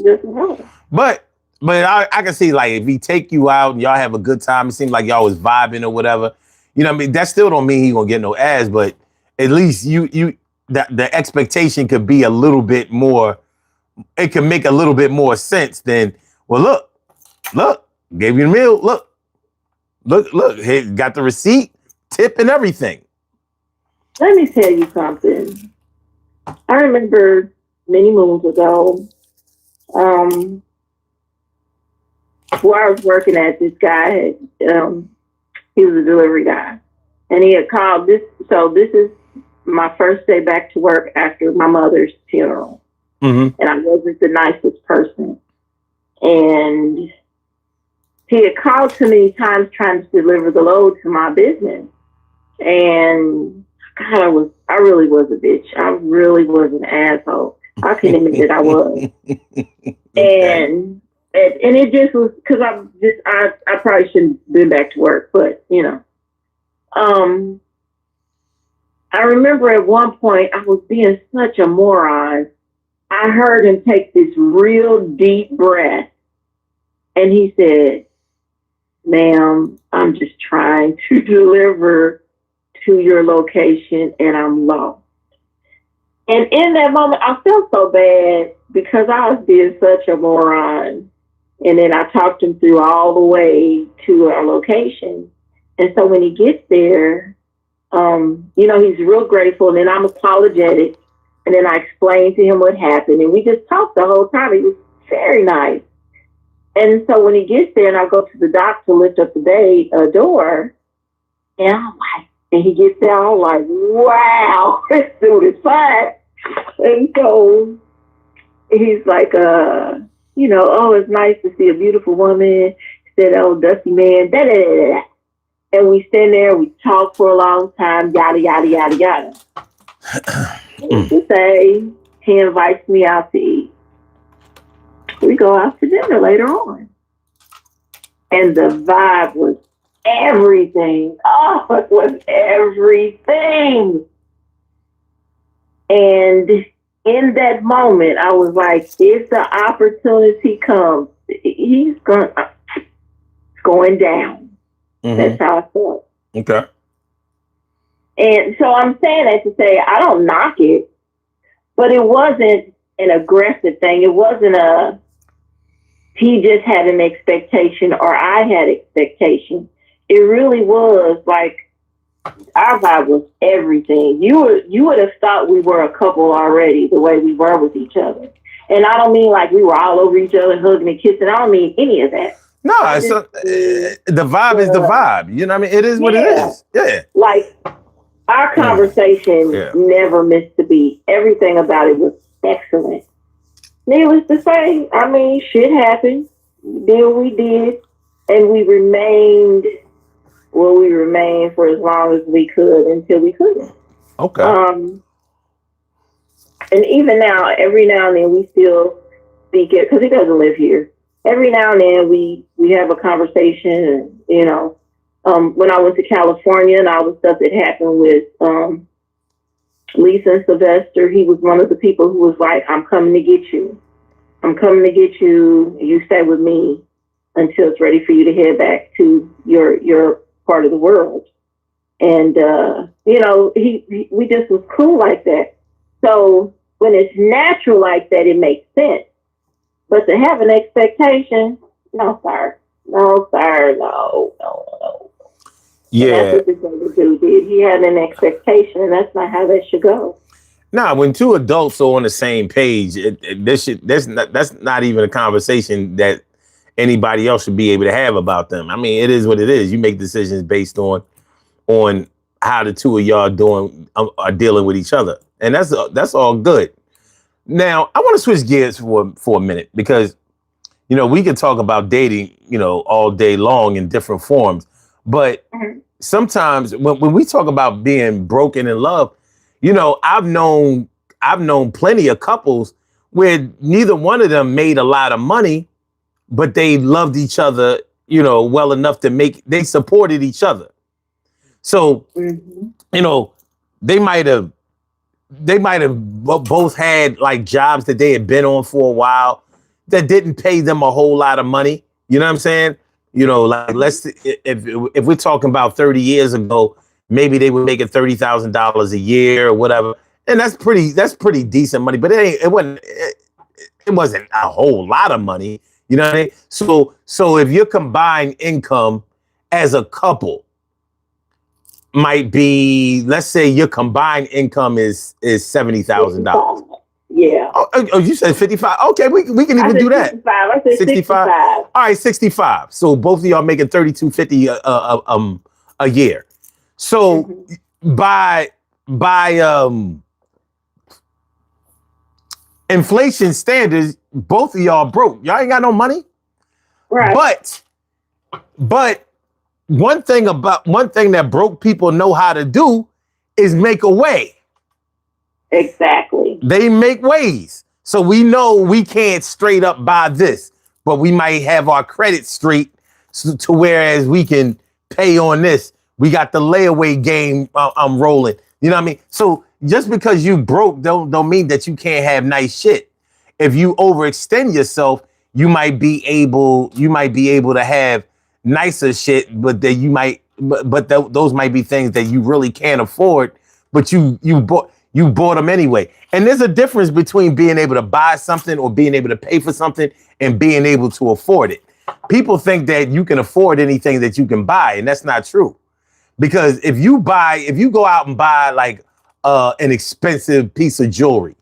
Speaker 1: But I can see, like, if he take you out and y'all have a good time, it seems like y'all was vibing or whatever. You know what I mean? That still don't mean he gonna get no ass, but at least the expectation could be a little bit more it can make a little bit more sense than, well, look, gave you the meal. Look, hey, got the receipt, tip, and everything.
Speaker 3: Let me tell you something. I remember many moons ago, where I was working at, this guy, he was a delivery guy, and he had called this. So this is my first day back to work after my mother's funeral, and I wasn't the nicest person. And he had called too many times trying to deliver the load to my business, and God, I really was a bitch. I really was an asshole. I can admit that I was. And it just was because I probably shouldn't have been back to work, but I remember at one point I was being such a moron. I heard him take this real deep breath, and he said, "Ma'am, I'm just trying to deliver to your location and I'm lost." And in that moment, I felt so bad because I was being such a moron. And then I talked him through all the way to our location. And so when he gets there, he's real grateful. And then I'm apologetic. And then I explained to him what happened. And we just talked the whole time. He was very nice. And so when he gets there and I go to the dock to lift up the bay door, and I'm like, and he gets there, I'm like, wow, this dude is fine. And so he's like, oh, it's nice to see a beautiful woman. He said, oh, dusty man, da da da da. And we stand there, we talk for a long time, yada, yada, yada, yada. To say, he invites me out to eat. We go out to dinner later on. And the vibe was everything. Oh, it was everything. And in that moment, I was like, if the opportunity comes, he's going down. That's how I felt.
Speaker 1: Okay.
Speaker 3: And so I'm saying that to say, I don't knock it, but it wasn't an aggressive thing. It wasn't he just had an expectation or I had expectation. It really was like our vibe was everything. You would have thought we were a couple already, the way we were with each other. And I don't mean like we were all over each other, hugging and kissing. I don't mean any of that.
Speaker 1: No, the vibe is the vibe. You know what I mean? It is what it is. Yeah.
Speaker 3: Like our conversation never missed a beat. Everything about it was excellent. Needless to say, I mean, shit happened. Then we did. And we remained for as long as we could until we couldn't.
Speaker 1: Okay.
Speaker 3: And even now, every now and then we still speak it because he doesn't live here. Every now and then we have a conversation. And, when I went to California and all the stuff that happened with Lisa and Sylvester, he was one of the people who was like, I'm coming to get you. I'm coming to get you. You stay with me until it's ready for you to head back to your part of the world. And, we just was cool like that. So when it's natural like that, it makes sense. But to have an expectation, no, sir. No, sir. No.
Speaker 1: Yeah.
Speaker 3: And that's what this other dude did. He had an expectation, and that's not how that should go.
Speaker 1: Nah, when two adults are on the same page, that's not even a conversation that anybody else should be able to have about them. I mean, it is what it is. You make decisions based on how the two of y'all are dealing with each other, and that's all good. Now, I want to switch gears for a minute because we can talk about dating all day long in different forms, but sometimes when we talk about being broken in love, I've known plenty of couples where neither one of them made a lot of money, but they loved each other, well enough they supported each other. So, they might have both had like jobs that they had been on for a while that didn't pay them a whole lot of money. You know what I'm saying? Like if we're talking about 30 years ago, maybe they were making $30,000 a year or whatever. And that's pretty decent money, but it it wasn't a whole lot of money. You know what I mean? So if your combined income as a couple might be, let's say your combined income is $70,000.
Speaker 3: Yeah.
Speaker 1: Oh, you said 55. Okay, we can even do that.
Speaker 3: 65. I said 65.
Speaker 1: All right, 65. So both of y'all making $32.50 a year. So by inflation standards, both of y'all broke. Y'all ain't got no money.
Speaker 3: Right.
Speaker 1: But one thing that broke people know how to do is make a way.
Speaker 3: Exactly.
Speaker 1: They make ways. So we know we can't straight up buy this, but we might have our credit straight to whereas we can pay on this. We got the layaway game rolling. You know what I mean? So just because you broke don't mean that you can't have nice shit. If you overextend yourself, you might be able to have nicer shit, but that you might those might be things that you really can't afford, but you bought them anyway. And there's a difference between being able to buy something or being able to pay for something and being able to afford it. People think that you can afford anything that you can buy, and that's not true. Because if you go out and buy like an expensive piece of jewelry,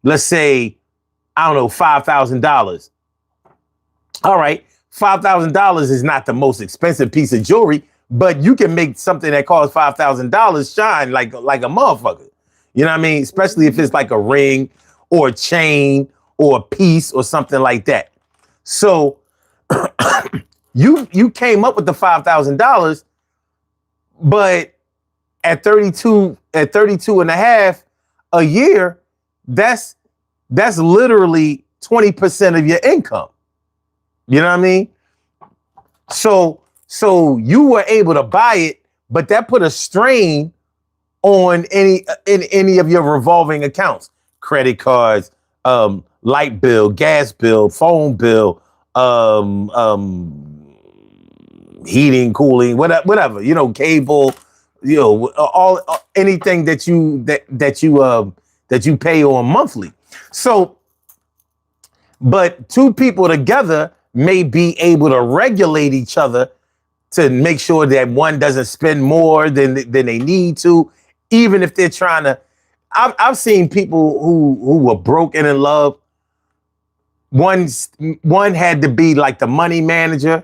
Speaker 1: let's say, I don't know, $5,000. All right, $5,000 is not the most expensive piece of jewelry, but you can make something that costs $5,000 shine like a motherfucker. You know what I mean? Especially if it's like a ring or a chain or a piece or something like that. So you came up with the $5,000, but at 32 and a half a year, that's literally 20% of your income. You know what I mean? So you were able to buy it, but that put a strain on any of your revolving accounts, credit cards, light bill, gas bill, phone bill, heating, cooling, whatever, you know, cable, you know, all anything that you pay on monthly. So, but two people together may be able to regulate each other to make sure that one doesn't spend more than they need to, even if they're trying to. I've seen people who were broken in love. One had to be like the money manager,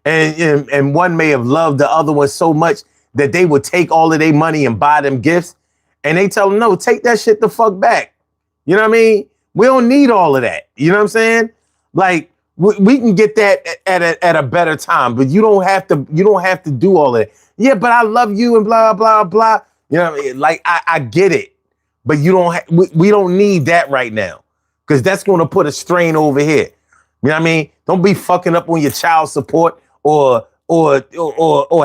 Speaker 1: and one may have loved the other one so much that they would take all of their money and buy them gifts, and they tell them, no, take that shit the fuck back. You know what I mean? We don't need all of that. You know what I'm saying? Like we can get that at a better time, but you don't have to do all of that. Yeah, but I love you and blah blah blah. You know what I mean? Like I get it, but you don't. We don't need that right now because that's going to put a strain over here. You know what I mean? Don't be fucking up on your child support or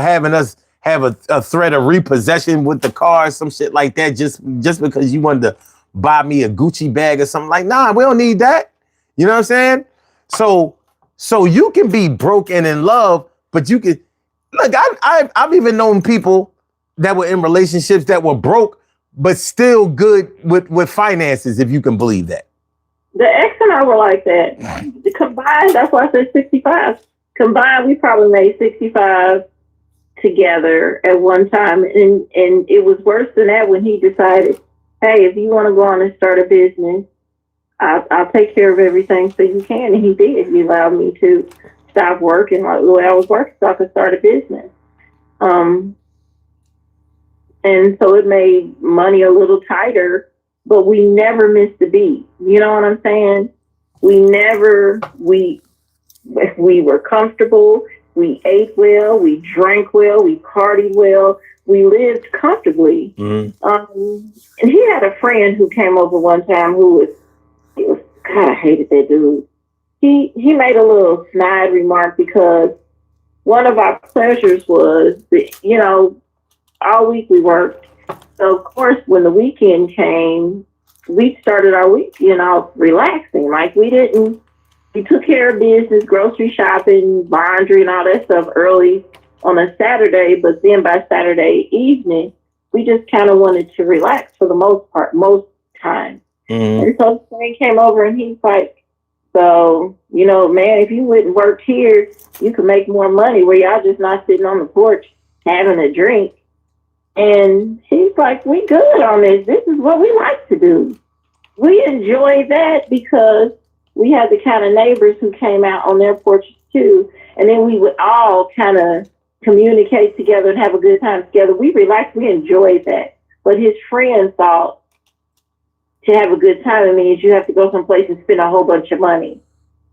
Speaker 1: having us have a threat of repossession with the car, some shit like that, just because you wanted to buy me a Gucci bag or something. Like, nah, we don't need that. You know what I'm saying? So you can be broken in love, but you can look. I've even known people that were in relationships that were broke, but still good with finances, if you can believe that.
Speaker 3: The ex and I were like that. The combined, that's why I said 65. Combined, we probably made 65 together at one time. And it was worse than that when he decided, hey, if you want to go on and start a business, I'll take care of everything so you can. And he did. He allowed me to stop working like the way I was working so I could start a business. And so it made money a little tighter, but we never missed a beat. You know what I'm saying? We were comfortable. We ate well. We drank well. We partied well. We lived comfortably. Mm-hmm. And he had a friend who came over one time God, I hated that dude. He made a little snide remark because one of our pleasures was that, you know, all week we worked. So of course, when the weekend came, we started our week, you know, relaxing. Like we took care of business, grocery shopping, laundry and all that stuff early on a Saturday. But then by Saturday evening, we just kind of wanted to relax for the most part, most time.
Speaker 1: Mm-hmm.
Speaker 3: And so the friend came over and he's like, so, you know, man, if you wouldn't work here, you could make more money where y'all just not sitting on the porch having a drink. And he's like, we good on this. This is what we like to do. We enjoy that because we had the kind of neighbors who came out on their porches too. And then we would all kind of communicate together and have a good time together. We relaxed. We enjoyed that. But his friends thought to have a good time, it means you have to go someplace and spend a whole bunch of money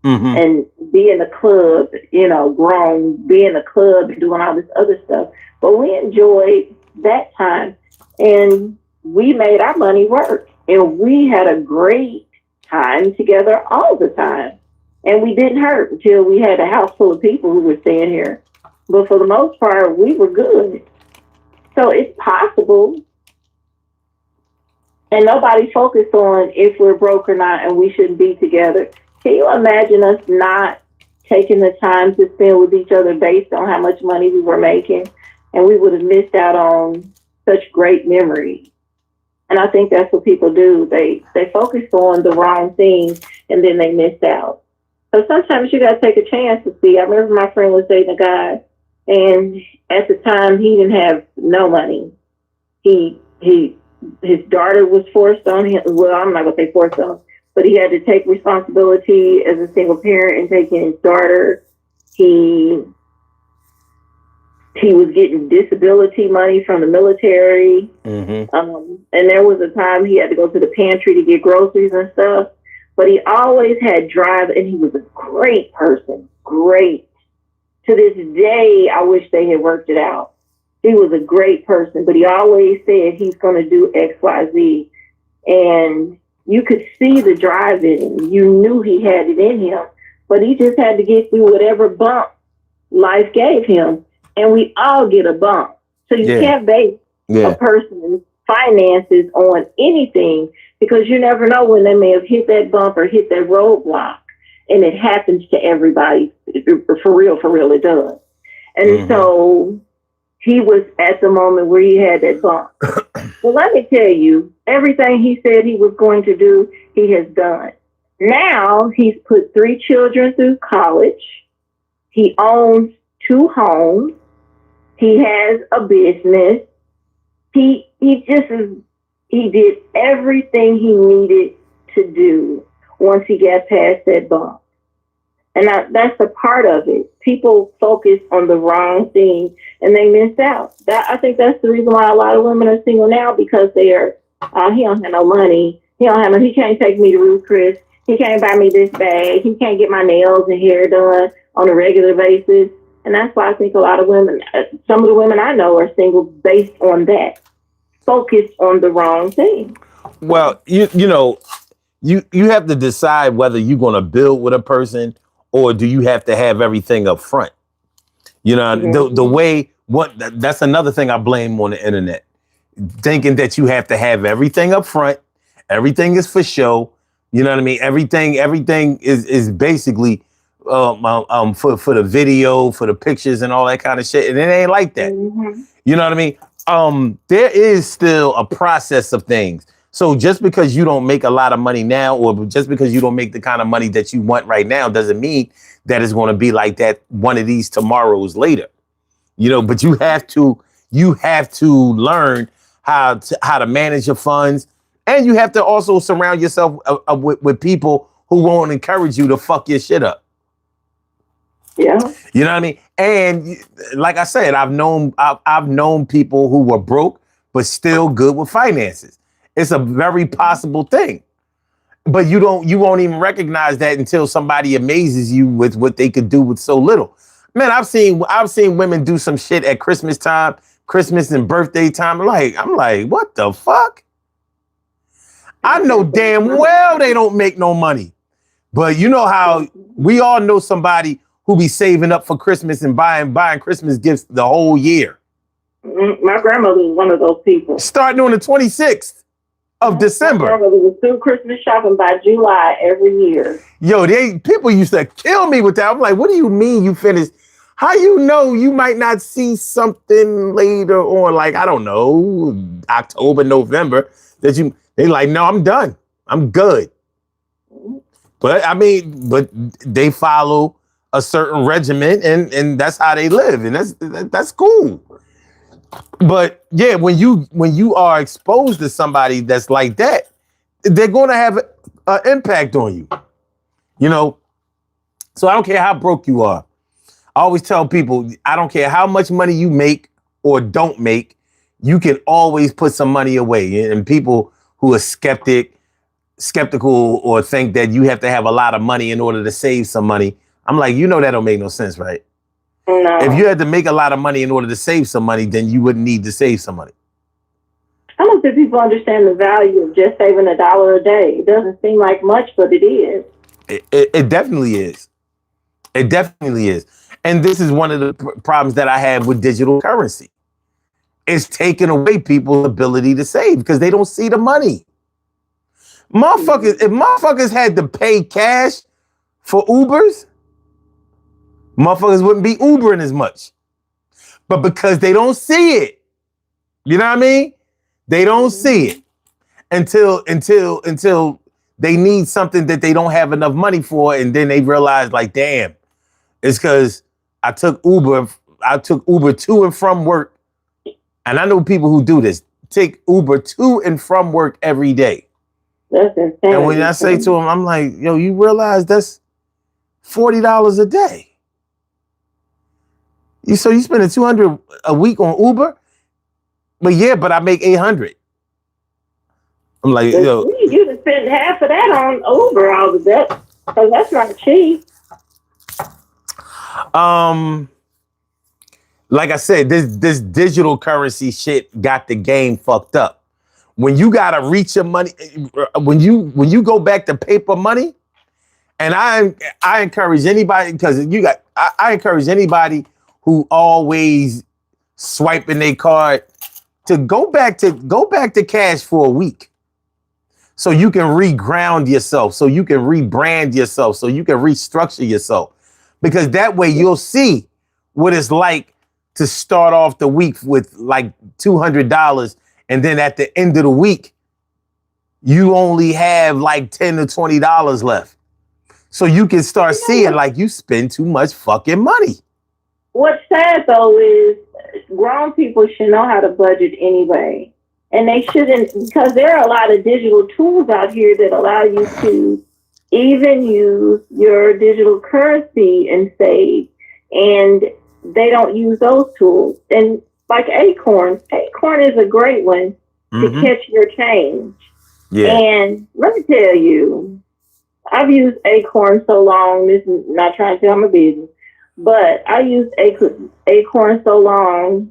Speaker 3: and be in the club, you know, grown, be in the club and doing all this other stuff. But we enjoyed that time and we made our money work and we had a great time together all the time. And we didn't hurt until we had a house full of people who were staying here. But for the most part, we were good. So it's possible. And nobody focused on if we're broke or not and we shouldn't be together. Can you imagine us not taking the time to spend with each other based on how much money we were making? And we would have missed out on such great memories. And I think that's what people do. They focus on the wrong things and then they miss out. So sometimes you got to take a chance to see. I remember my friend was dating a guy and at the time he didn't have no money. His daughter was forced on him. Well, I'm not going to say forced on him, but he had to take responsibility as a single parent and taking his daughter. He was getting disability money from the military. And there was a time he had to go to the pantry to get groceries and stuff. But he always had drive, and he was a great person. Great. To this day, I wish they had worked it out. He was a great person, but he always said he's going to do X, Y, Z. And you could see the drive in him. You knew he had it in him, but he just had to get through whatever bump life gave him. And we all get a bump. So you can't base a person's finances on anything because you never know when they may have hit that bump or hit that roadblock. And it happens to everybody. For real, it does. And so he was at the moment where he had that bump. Well, let me tell you, everything he said he was going to do, he has done. Now he's put 3 children through college. He owns 2 homes. He has a business. He did everything he needed to do once he got past that bump. And that's a part of it. People focus on the wrong thing and they miss out. I think that's the reason why a lot of women are single now because they are, he don't have no money. He can't take me to Ruth Chris. He can't buy me this bag. He can't get my nails and hair done on a regular basis. And that's why I think a lot of women, some of the women I know are single based on that. Focused on the wrong thing.
Speaker 1: Well, you have to decide whether you're going to build with a person or do you have to have everything up front? You know, the way, that's another thing I blame on the internet. Thinking that you have to have everything up front. Everything is for show. You know what I mean? Everything is basically for the video, for the pictures and all that kind of shit. And it ain't like that. You know what I mean? There is still a process of things. So just because you don't make a lot of money now, or just because you don't make the kind of money that you want right now, doesn't mean that it's going to be like that one of these tomorrows later. You know, but you have to learn how to manage your funds, and you have to also surround yourself with people who won't encourage you to fuck your shit up.
Speaker 3: Yeah.
Speaker 1: You know what I mean? And like I said, I've known people who were broke but still good with finances. It's a very possible thing. But you won't even recognize that until somebody amazes you with what they could do with so little. Man, I've seen women do some shit at Christmas time, Christmas and birthday time. I'm like, what the fuck? I know damn well they don't make no money. But you know how we all know somebody who be saving up for Christmas and buying Christmas gifts the whole year.
Speaker 3: My grandmother was one of those people.
Speaker 1: Starting on the 26th of December.
Speaker 3: My grandmother was through Christmas shopping by July every year.
Speaker 1: Yo, people used to kill me with that. I'm like, what do you mean you finished? How you know you might not see something later on, like, I don't know, October, November, they like, no, I'm done. I'm good. But I mean, but they follow a certain regimen, and that's how they live, and that's cool. But yeah, when you are exposed to somebody that's like that, they're going to have an impact on you. You know, so I don't care how broke you are. I always tell people, I don't care how much money you make or don't make, you can always put some money away. And people who are skeptical or think that you have to have a lot of money in order to save some money, I'm like, you know, that don't make no sense, right?
Speaker 3: No.
Speaker 1: If you had to make a lot of money in order to save some money, then you wouldn't need to save some money.
Speaker 3: I don't think people understand the value of just saving $1 a day. It doesn't seem like much, but it is.
Speaker 1: It definitely is. It definitely is. And this is one of the problems that I have with digital currency. It's taking away people's ability to save because they don't see the money. Motherfuckers, if motherfuckers had to pay cash for Ubers, motherfuckers wouldn't be Ubering as much. But because they don't see it, you know what I mean? They don't see it until they need something that they don't have enough money for, and then they realize, like, damn, it's because I took Uber to and from work. And I know people who do this, take Uber to and from work every day.
Speaker 3: That's insane.
Speaker 1: And when I say to them, I'm like, yo, you realize that's $40 a day. So you spending $200 a week on Uber? But yeah, but I make $800. I'm like, yo.
Speaker 3: You can spend half of that on Uber all the day. So that's not cheap.
Speaker 1: Like I said, this digital currency shit got the game fucked up. When you gotta reach your money, when you go back to paper money, and I encourage anybody, because I encourage anybody who always swiping their card to go back to cash for a week. So you can reground yourself, so you can rebrand yourself, so you can restructure yourself. Because that way you'll see what it's like to start off the week with like $200, and then at the end of the week, you only have like $10 to $20 left. So you can start seeing like you spend too much fucking money.
Speaker 3: What's sad though is grown people should know how to budget anyway. And they shouldn't, because there are a lot of digital tools out here that allow you to even use your digital currency and save. And they don't use those tools. And like Acorn is a great one to catch your change. Yeah. And let me tell you, I've used Acorn so long. This is not trying to tell my business, but I used Acorn so long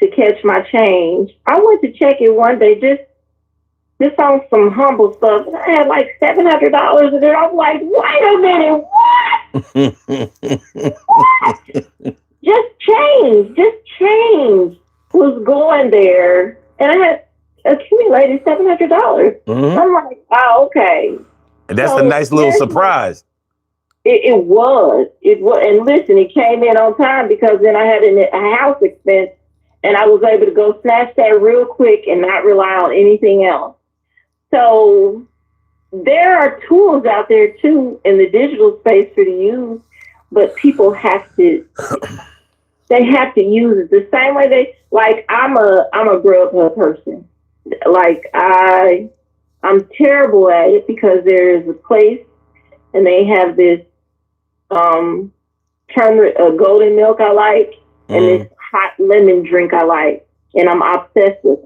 Speaker 3: to catch my change. I went to check it one day, just on some humble stuff, and I had like $700 in it. I'm like, wait a minute, what? What? Just change was going there, and I had accumulated $700. I'm like, oh, okay.
Speaker 1: And that's a nice little surprise.
Speaker 3: It was, and listen, it came in on time because then I had a house expense, and I was able to go snatch that real quick and not rely on anything else. So there are tools out there too in the digital space for to use, but people have to. They have to use it the same way they like. I'm a Grubhub person. Like I'm terrible at it because there is a place and they have this turmeric golden milk I like and this hot lemon drink I like, and I'm obsessed with it.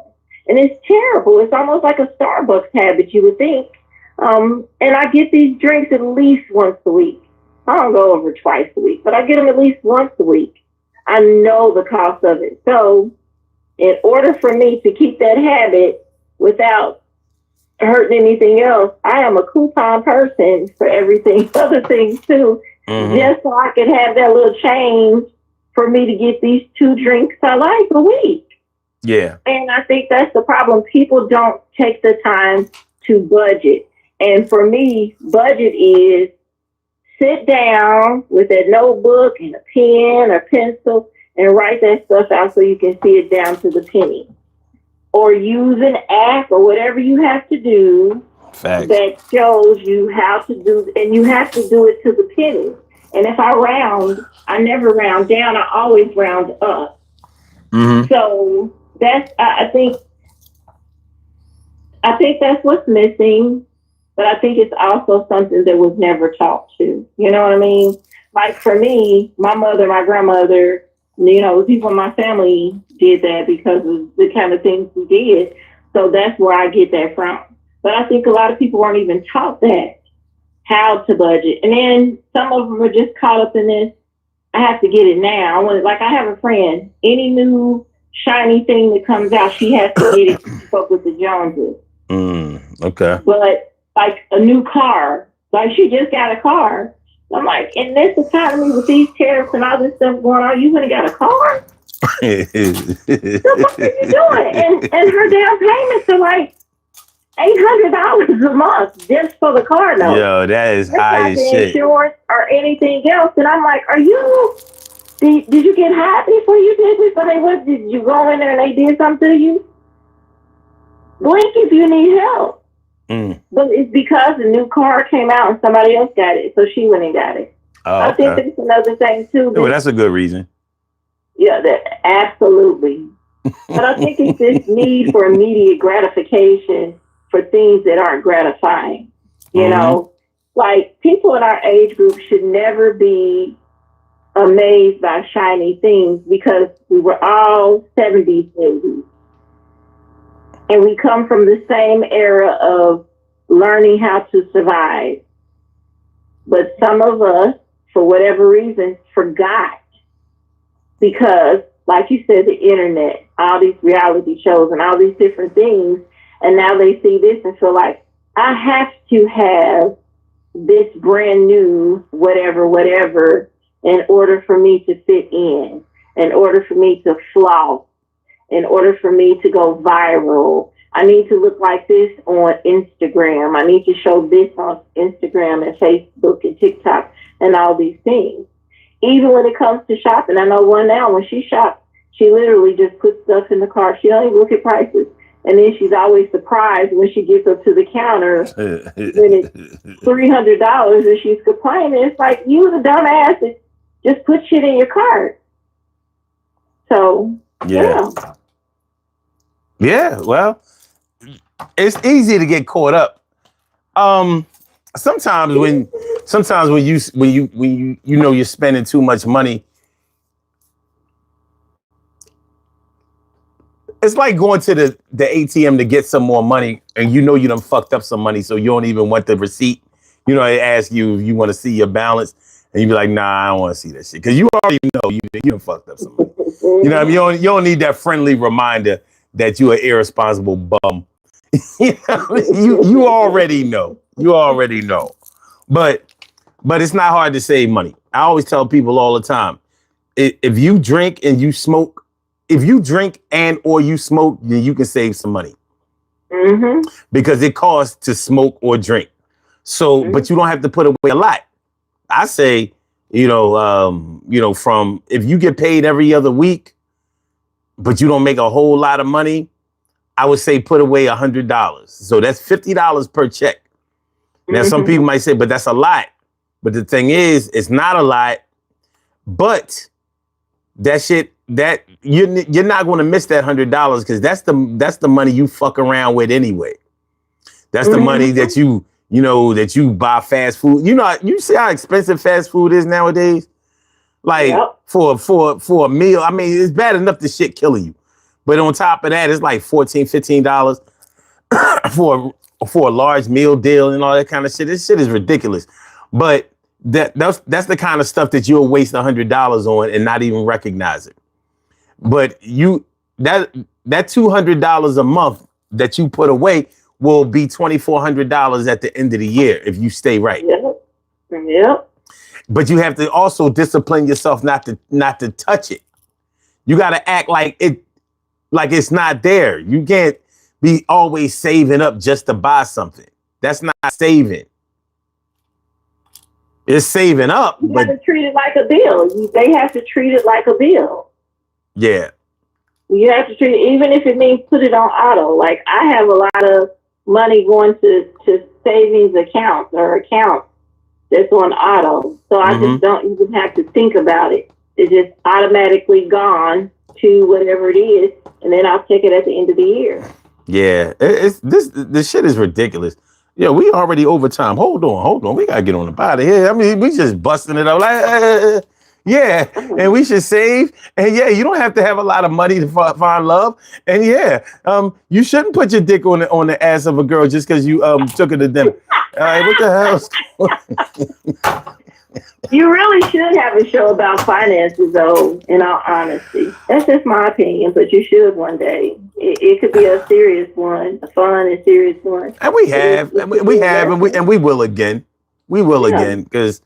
Speaker 3: And it's terrible. It's almost like a Starbucks habit, you would think. And I get these drinks at least once a week. I don't go over twice a week, but I get them at least once a week. I know the cost of it. So in order for me to keep that habit without hurting anything else, I am a coupon person for everything, other things too, just so I can have that little change for me to get these 2 drinks I like a week.
Speaker 1: Yeah.
Speaker 3: And I think that's the problem. People don't take the time to budget. And for me, budget is sit down with a notebook and a pen or pencil and write that stuff out so you can see it down to the penny. Or use an app or whatever you have to do
Speaker 1: Facts.
Speaker 3: that shows you how to do, and you have to do it to the penny. And if I round, I never round down. I always round up.
Speaker 1: Mm-hmm.
Speaker 3: So that's, I think that's what's missing. But I think it's also something that was never taught to. You know what I mean? Like for me, my mother, my grandmother, you know, people in my family did that because of the kind of things we did. So that's where I get that from. But I think a lot of people weren't even taught that, how to budget. And then some of them are just caught up in this, I have to get it now. Like I have a friend, any new shiny thing that comes out, she has to get it to keep up with the Joneses.
Speaker 1: Okay.
Speaker 3: But like a new car, like she just got a car. I'm like, in this economy with these tariffs and all this stuff going on, you wouldn't got a car? So what are you doing? And her down payments are like $800 a month just for the car note.
Speaker 1: Yo, that is high as shit.
Speaker 3: Insurance or anything else. And I'm like, did you get high before you did this? I mean, what, did you go in there and they did something to you? Blink if you need help. But it's because the new car came out and somebody else got it, so she went and got it. I think that's another thing too.
Speaker 1: Well, that's a good reason.
Speaker 3: Yeah, absolutely. But I think it's this need for immediate gratification for things that aren't gratifying. You know, like people in our age group should never be amazed by shiny things because we were all 70s babies. And we come from the same era of learning how to survive. But some of us, for whatever reason, forgot. Because, like you said, the internet, all these reality shows and all these different things, and now they see this and feel like, I have to have this brand new whatever in order for me to fit in order for me to floss, in order for me to go viral. I need to look like this on Instagram. I need to show this on Instagram and Facebook and TikTok and all these things. Even when it comes to shopping, I know one now, when she shops, she literally just puts stuff in the cart. She don't even look at prices. And then she's always surprised when she gets up to the counter when it's $300 and she's complaining. It's like, you the dumbass that just put shit in your cart. So, yeah.
Speaker 1: Yeah, well, it's easy to get caught up. Sometimes when you know you're spending too much money, it's like going to the ATM to get some more money and you know you done fucked up some money, so you don't even want the receipt. You know, they ask you if you want to see your balance and you be like, nah, I don't want to see that shit. Because you already know you done fucked up some money. You know what I mean? You don't need that friendly reminder that you're an irresponsible bum. you already know. You already know. But it's not hard to save money. I always tell people all the time, if you drink and you smoke, if you drink and or you smoke, then you can save some money. Because it costs to smoke or drink. So, but you don't have to put away a lot. I say, from if you get paid every other week, but you don't make a whole lot of money, I would say put away $100. So that's $50 per check. Now, some people might say, but that's a lot. But the thing is, it's not a lot. But that shit, that you're not going to miss that $100 because that's the money you fuck around with anyway. That's the money that that you buy fast food. You see how expensive fast food is nowadays? Like for a meal, I mean, it's bad enough the shit killing you. But on top of that, it's like $14, $15 for a large meal deal and all that kind of shit. This shit is ridiculous. But that's the kind of stuff that you'll waste $100 on and not even recognize it. But that $200 a month that you put away will be $2,400 at the end of the year if you stay right.
Speaker 3: Yep.
Speaker 1: But you have to also discipline yourself not to touch it. You got to act like it's not there. You can't be always saving up just to buy something. That's not saving. It's saving up.
Speaker 3: You have to treat it like a bill. They have to treat it like a bill.
Speaker 1: Yeah.
Speaker 3: You have to treat it, even if it means put it on auto. Like I have a lot of money going to savings accounts or accounts that's on auto. So I just don't even have to think about it. It's just automatically gone to whatever it is, and then I'll check it at the end of the year.
Speaker 1: Yeah, this shit is ridiculous. Yeah, we already over time. Hold on. We gotta get on the body here. I mean, we just busting it up like, yeah, and we should save. And yeah, you don't have to have a lot of money to find love. And yeah, you shouldn't put your dick on the ass of a girl just because you took her to dinner. All right, what the hell?
Speaker 3: You really should have a show about finances, though, in all honesty. That's just my opinion, but you should one day. It could be a serious one, a fun and serious one.
Speaker 1: And we have, and we will again. We will again, because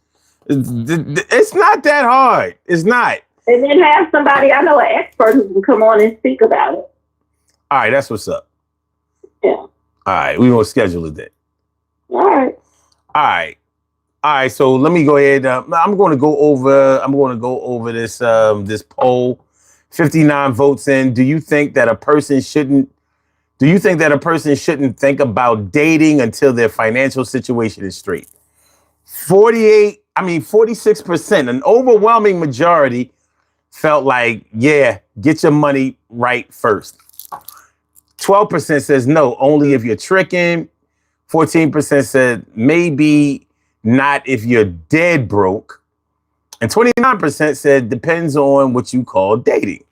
Speaker 1: it's not that hard. It's not.
Speaker 3: And then have somebody, I know an expert who can come on and speak about it.
Speaker 1: All right, that's what's up.
Speaker 3: Yeah.
Speaker 1: All right, we will schedule it then.
Speaker 3: All right.
Speaker 1: All right, so let me go ahead. I'm going to go over this this poll. 59 votes in. Do you think that a person shouldn't think about dating until their financial situation is straight? 46%, an overwhelming majority felt like, yeah, get your money right first. 12% says no, only if you're tricking. 14% said maybe not if you're dead broke. And 29% said depends on what you call dating.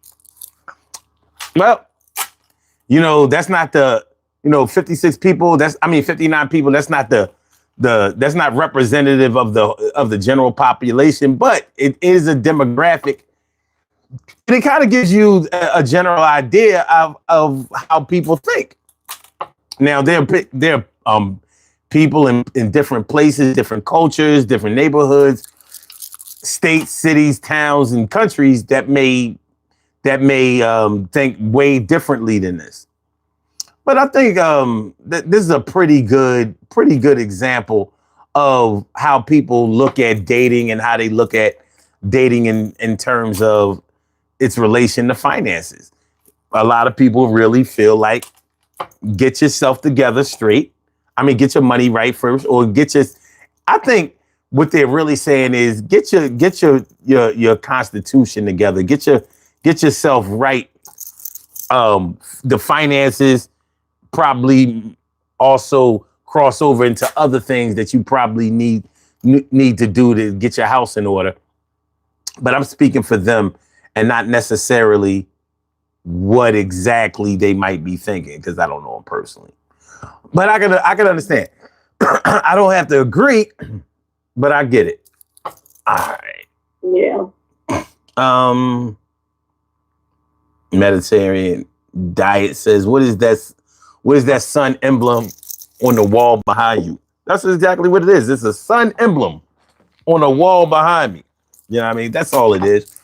Speaker 1: Well, that's not the, 56 people, 59 people, that's not that's not representative of the general population, but it is a demographic. And it kind of gives you a general idea of how people think. Now, there are people in different places, different cultures, different neighborhoods, states, cities, towns, and countries that may think way differently than this. But I think that this is a pretty good example of how people look at dating and how they look at dating in terms of its relation to finances. A lot of people really feel like get yourself together straight. I mean, get your money right first, or I think what they're really saying is get your constitution together. Get yourself right. The finances probably also cross over into other things that you probably need to do to get your house in order. But I'm speaking for them and not necessarily what exactly they might be thinking, because I don't know them personally. But I can understand. I don't have to agree, but I get it. All right.
Speaker 3: Yeah.
Speaker 1: Mediterranean Diet says, what is that sun emblem on the wall behind you? That's exactly what it is. It's a sun emblem on the wall behind me. You know what I mean? That's all it is.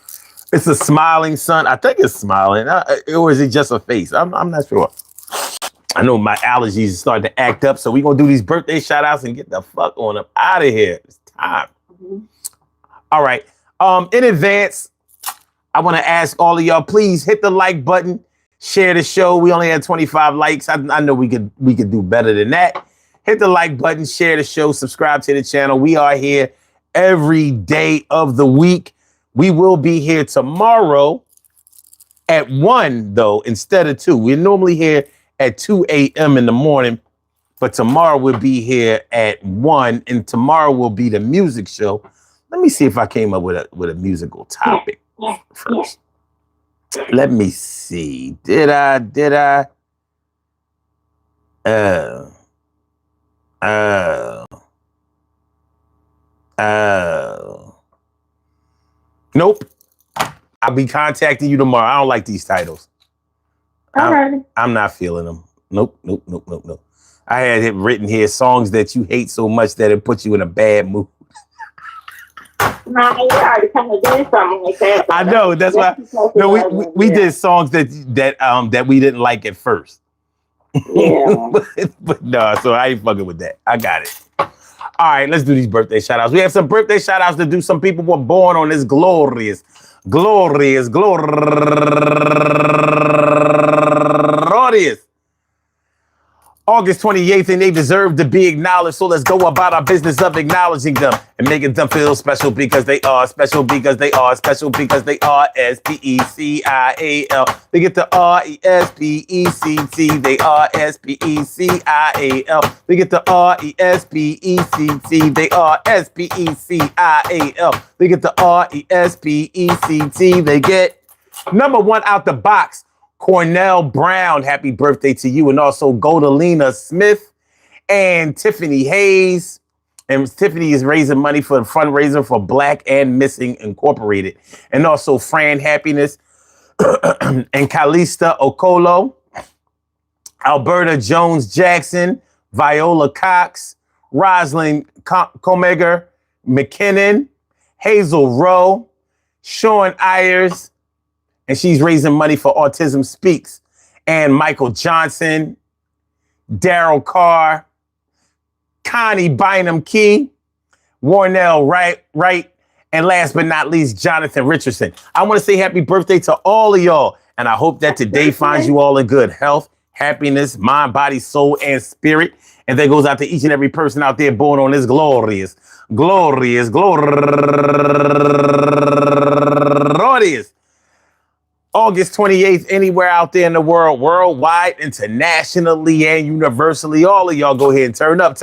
Speaker 1: It's a smiling sun. I think it's smiling. Or is it just a face? I'm not sure. I know my allergies are starting to act up, so we're going to do these birthday shout outs and get the fuck on up out of here. It's time. Mm-hmm. All right. In advance, I want to ask all of y'all, please hit the like button, share the show. We only had 25 likes. I know we could do better than that. Hit the like button, share the show, subscribe to the channel. We are here every day of the week. We will be here tomorrow at 1, though, instead of 2. We're normally here at 2 a.m. in the morning, but tomorrow we'll be here at 1, and tomorrow will be the music show. Let me see if I came up with a musical topic first. Let me see. Did I? Nope. I'll be contacting you tomorrow. I don't like these titles. I'm not feeling them. Nope. I had it written here, songs that you hate so much that it puts you in a bad mood.
Speaker 3: No, you already kind of did something like that.
Speaker 1: I know. That's why. No, we did songs that we didn't like at first.
Speaker 3: Yeah.
Speaker 1: but no, so I ain't fucking with that. I got it. All right, let's do these birthday shout outs. We have some birthday shout outs to do. Some people were born on this glorious. August 28th, and they deserve to be acknowledged. So let's go about our business of acknowledging them and making them feel special because they are special because they are special because they are S-P-E-C-I-A-L. They get the R-E-S-P-E-C-T. They are S-P-E-C-I-A-L. They get the R-E-S-P-E-C-T. They are S-P-E-C-I-A-L. They get the R-E-S-P-E-C-T. They get number one out the box. Cornell Brown, happy birthday to you. And also Godalina Smith and Tiffany Hayes. And Tiffany is raising money for the fundraiser for Black and Missing Incorporated. And also Fran Happiness and Calista Okolo, Alberta Jones Jackson, Viola Cox, Rosalind Comeger, McKinnon, Hazel Rowe, Sean Ayers, and she's raising money for Autism Speaks. And Michael Johnson, Daryl Carr, Connie Bynum Key, Warnell Wright, and last but not least, Jonathan Richardson. I want to say happy birthday to all of y'all. And I hope that today finds you all in good health, happiness, mind, body, soul, and spirit. And that goes out to each and every person out there born on this glorious August 28th, anywhere out there in the world, worldwide, internationally, and universally. All of y'all go ahead and turn up.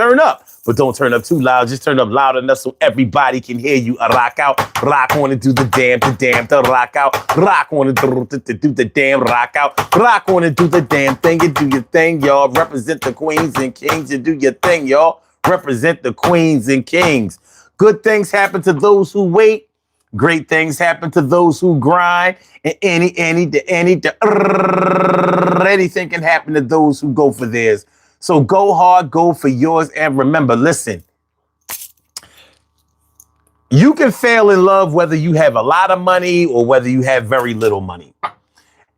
Speaker 1: But don't turn up too loud. Just turn up loud enough so everybody can hear you. Rock out, rock on and do the damn, to rock out. Rock on and do the damn, rock out. Rock on and do the damn thing and do your thing, y'all. Represent the queens and kings and do your thing, y'all. Represent the queens and kings. Good things happen to those who wait. Great things happen to those who grind, and anything can happen to those who go for theirs. So go hard, go for yours, and remember, listen, you can fail in love whether you have a lot of money or whether you have very little money.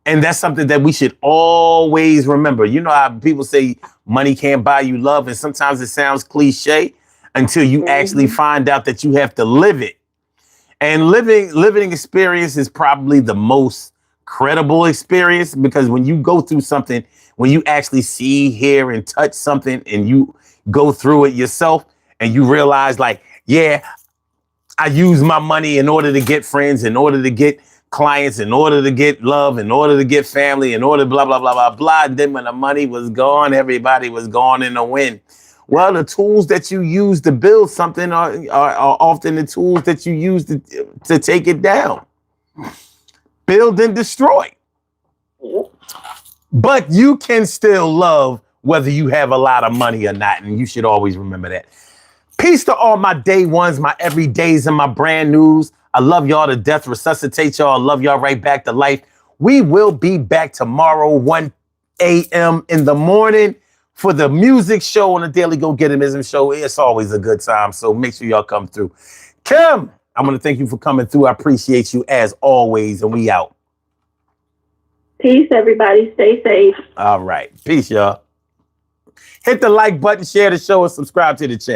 Speaker 1: And that's something that we should always remember. You know how people say money can't buy you love, and sometimes it sounds cliche until you actually find out that you have to live it. And living experience is probably the most credible experience, because when you go through something, when you actually see, hear, and touch something, and you go through it yourself, and you realize, like, yeah, I use my money in order to get friends, in order to get clients, in order to get love, in order to get family, in order blah, blah, blah, blah, blah. And then when the money was gone, everybody was gone in the wind. Well, the tools that you use to build something are often the tools that you use to take it down. Build and destroy. But you can still love whether you have a lot of money or not. And you should always remember that. Peace to all my day ones, my everydays, and my brand news. I love y'all to death. Resuscitate y'all. I love y'all right back to life. We will be back tomorrow, 1 a.m. in the morning, for the music show on the Daily Go Getimism show. It's always a good time, so make sure y'all come through. Kim, I want to thank you for coming through. I appreciate you as always, and we out.
Speaker 3: Peace, everybody. Stay safe.
Speaker 1: All right. Peace, y'all. Hit the like button, share the show, and subscribe to the channel.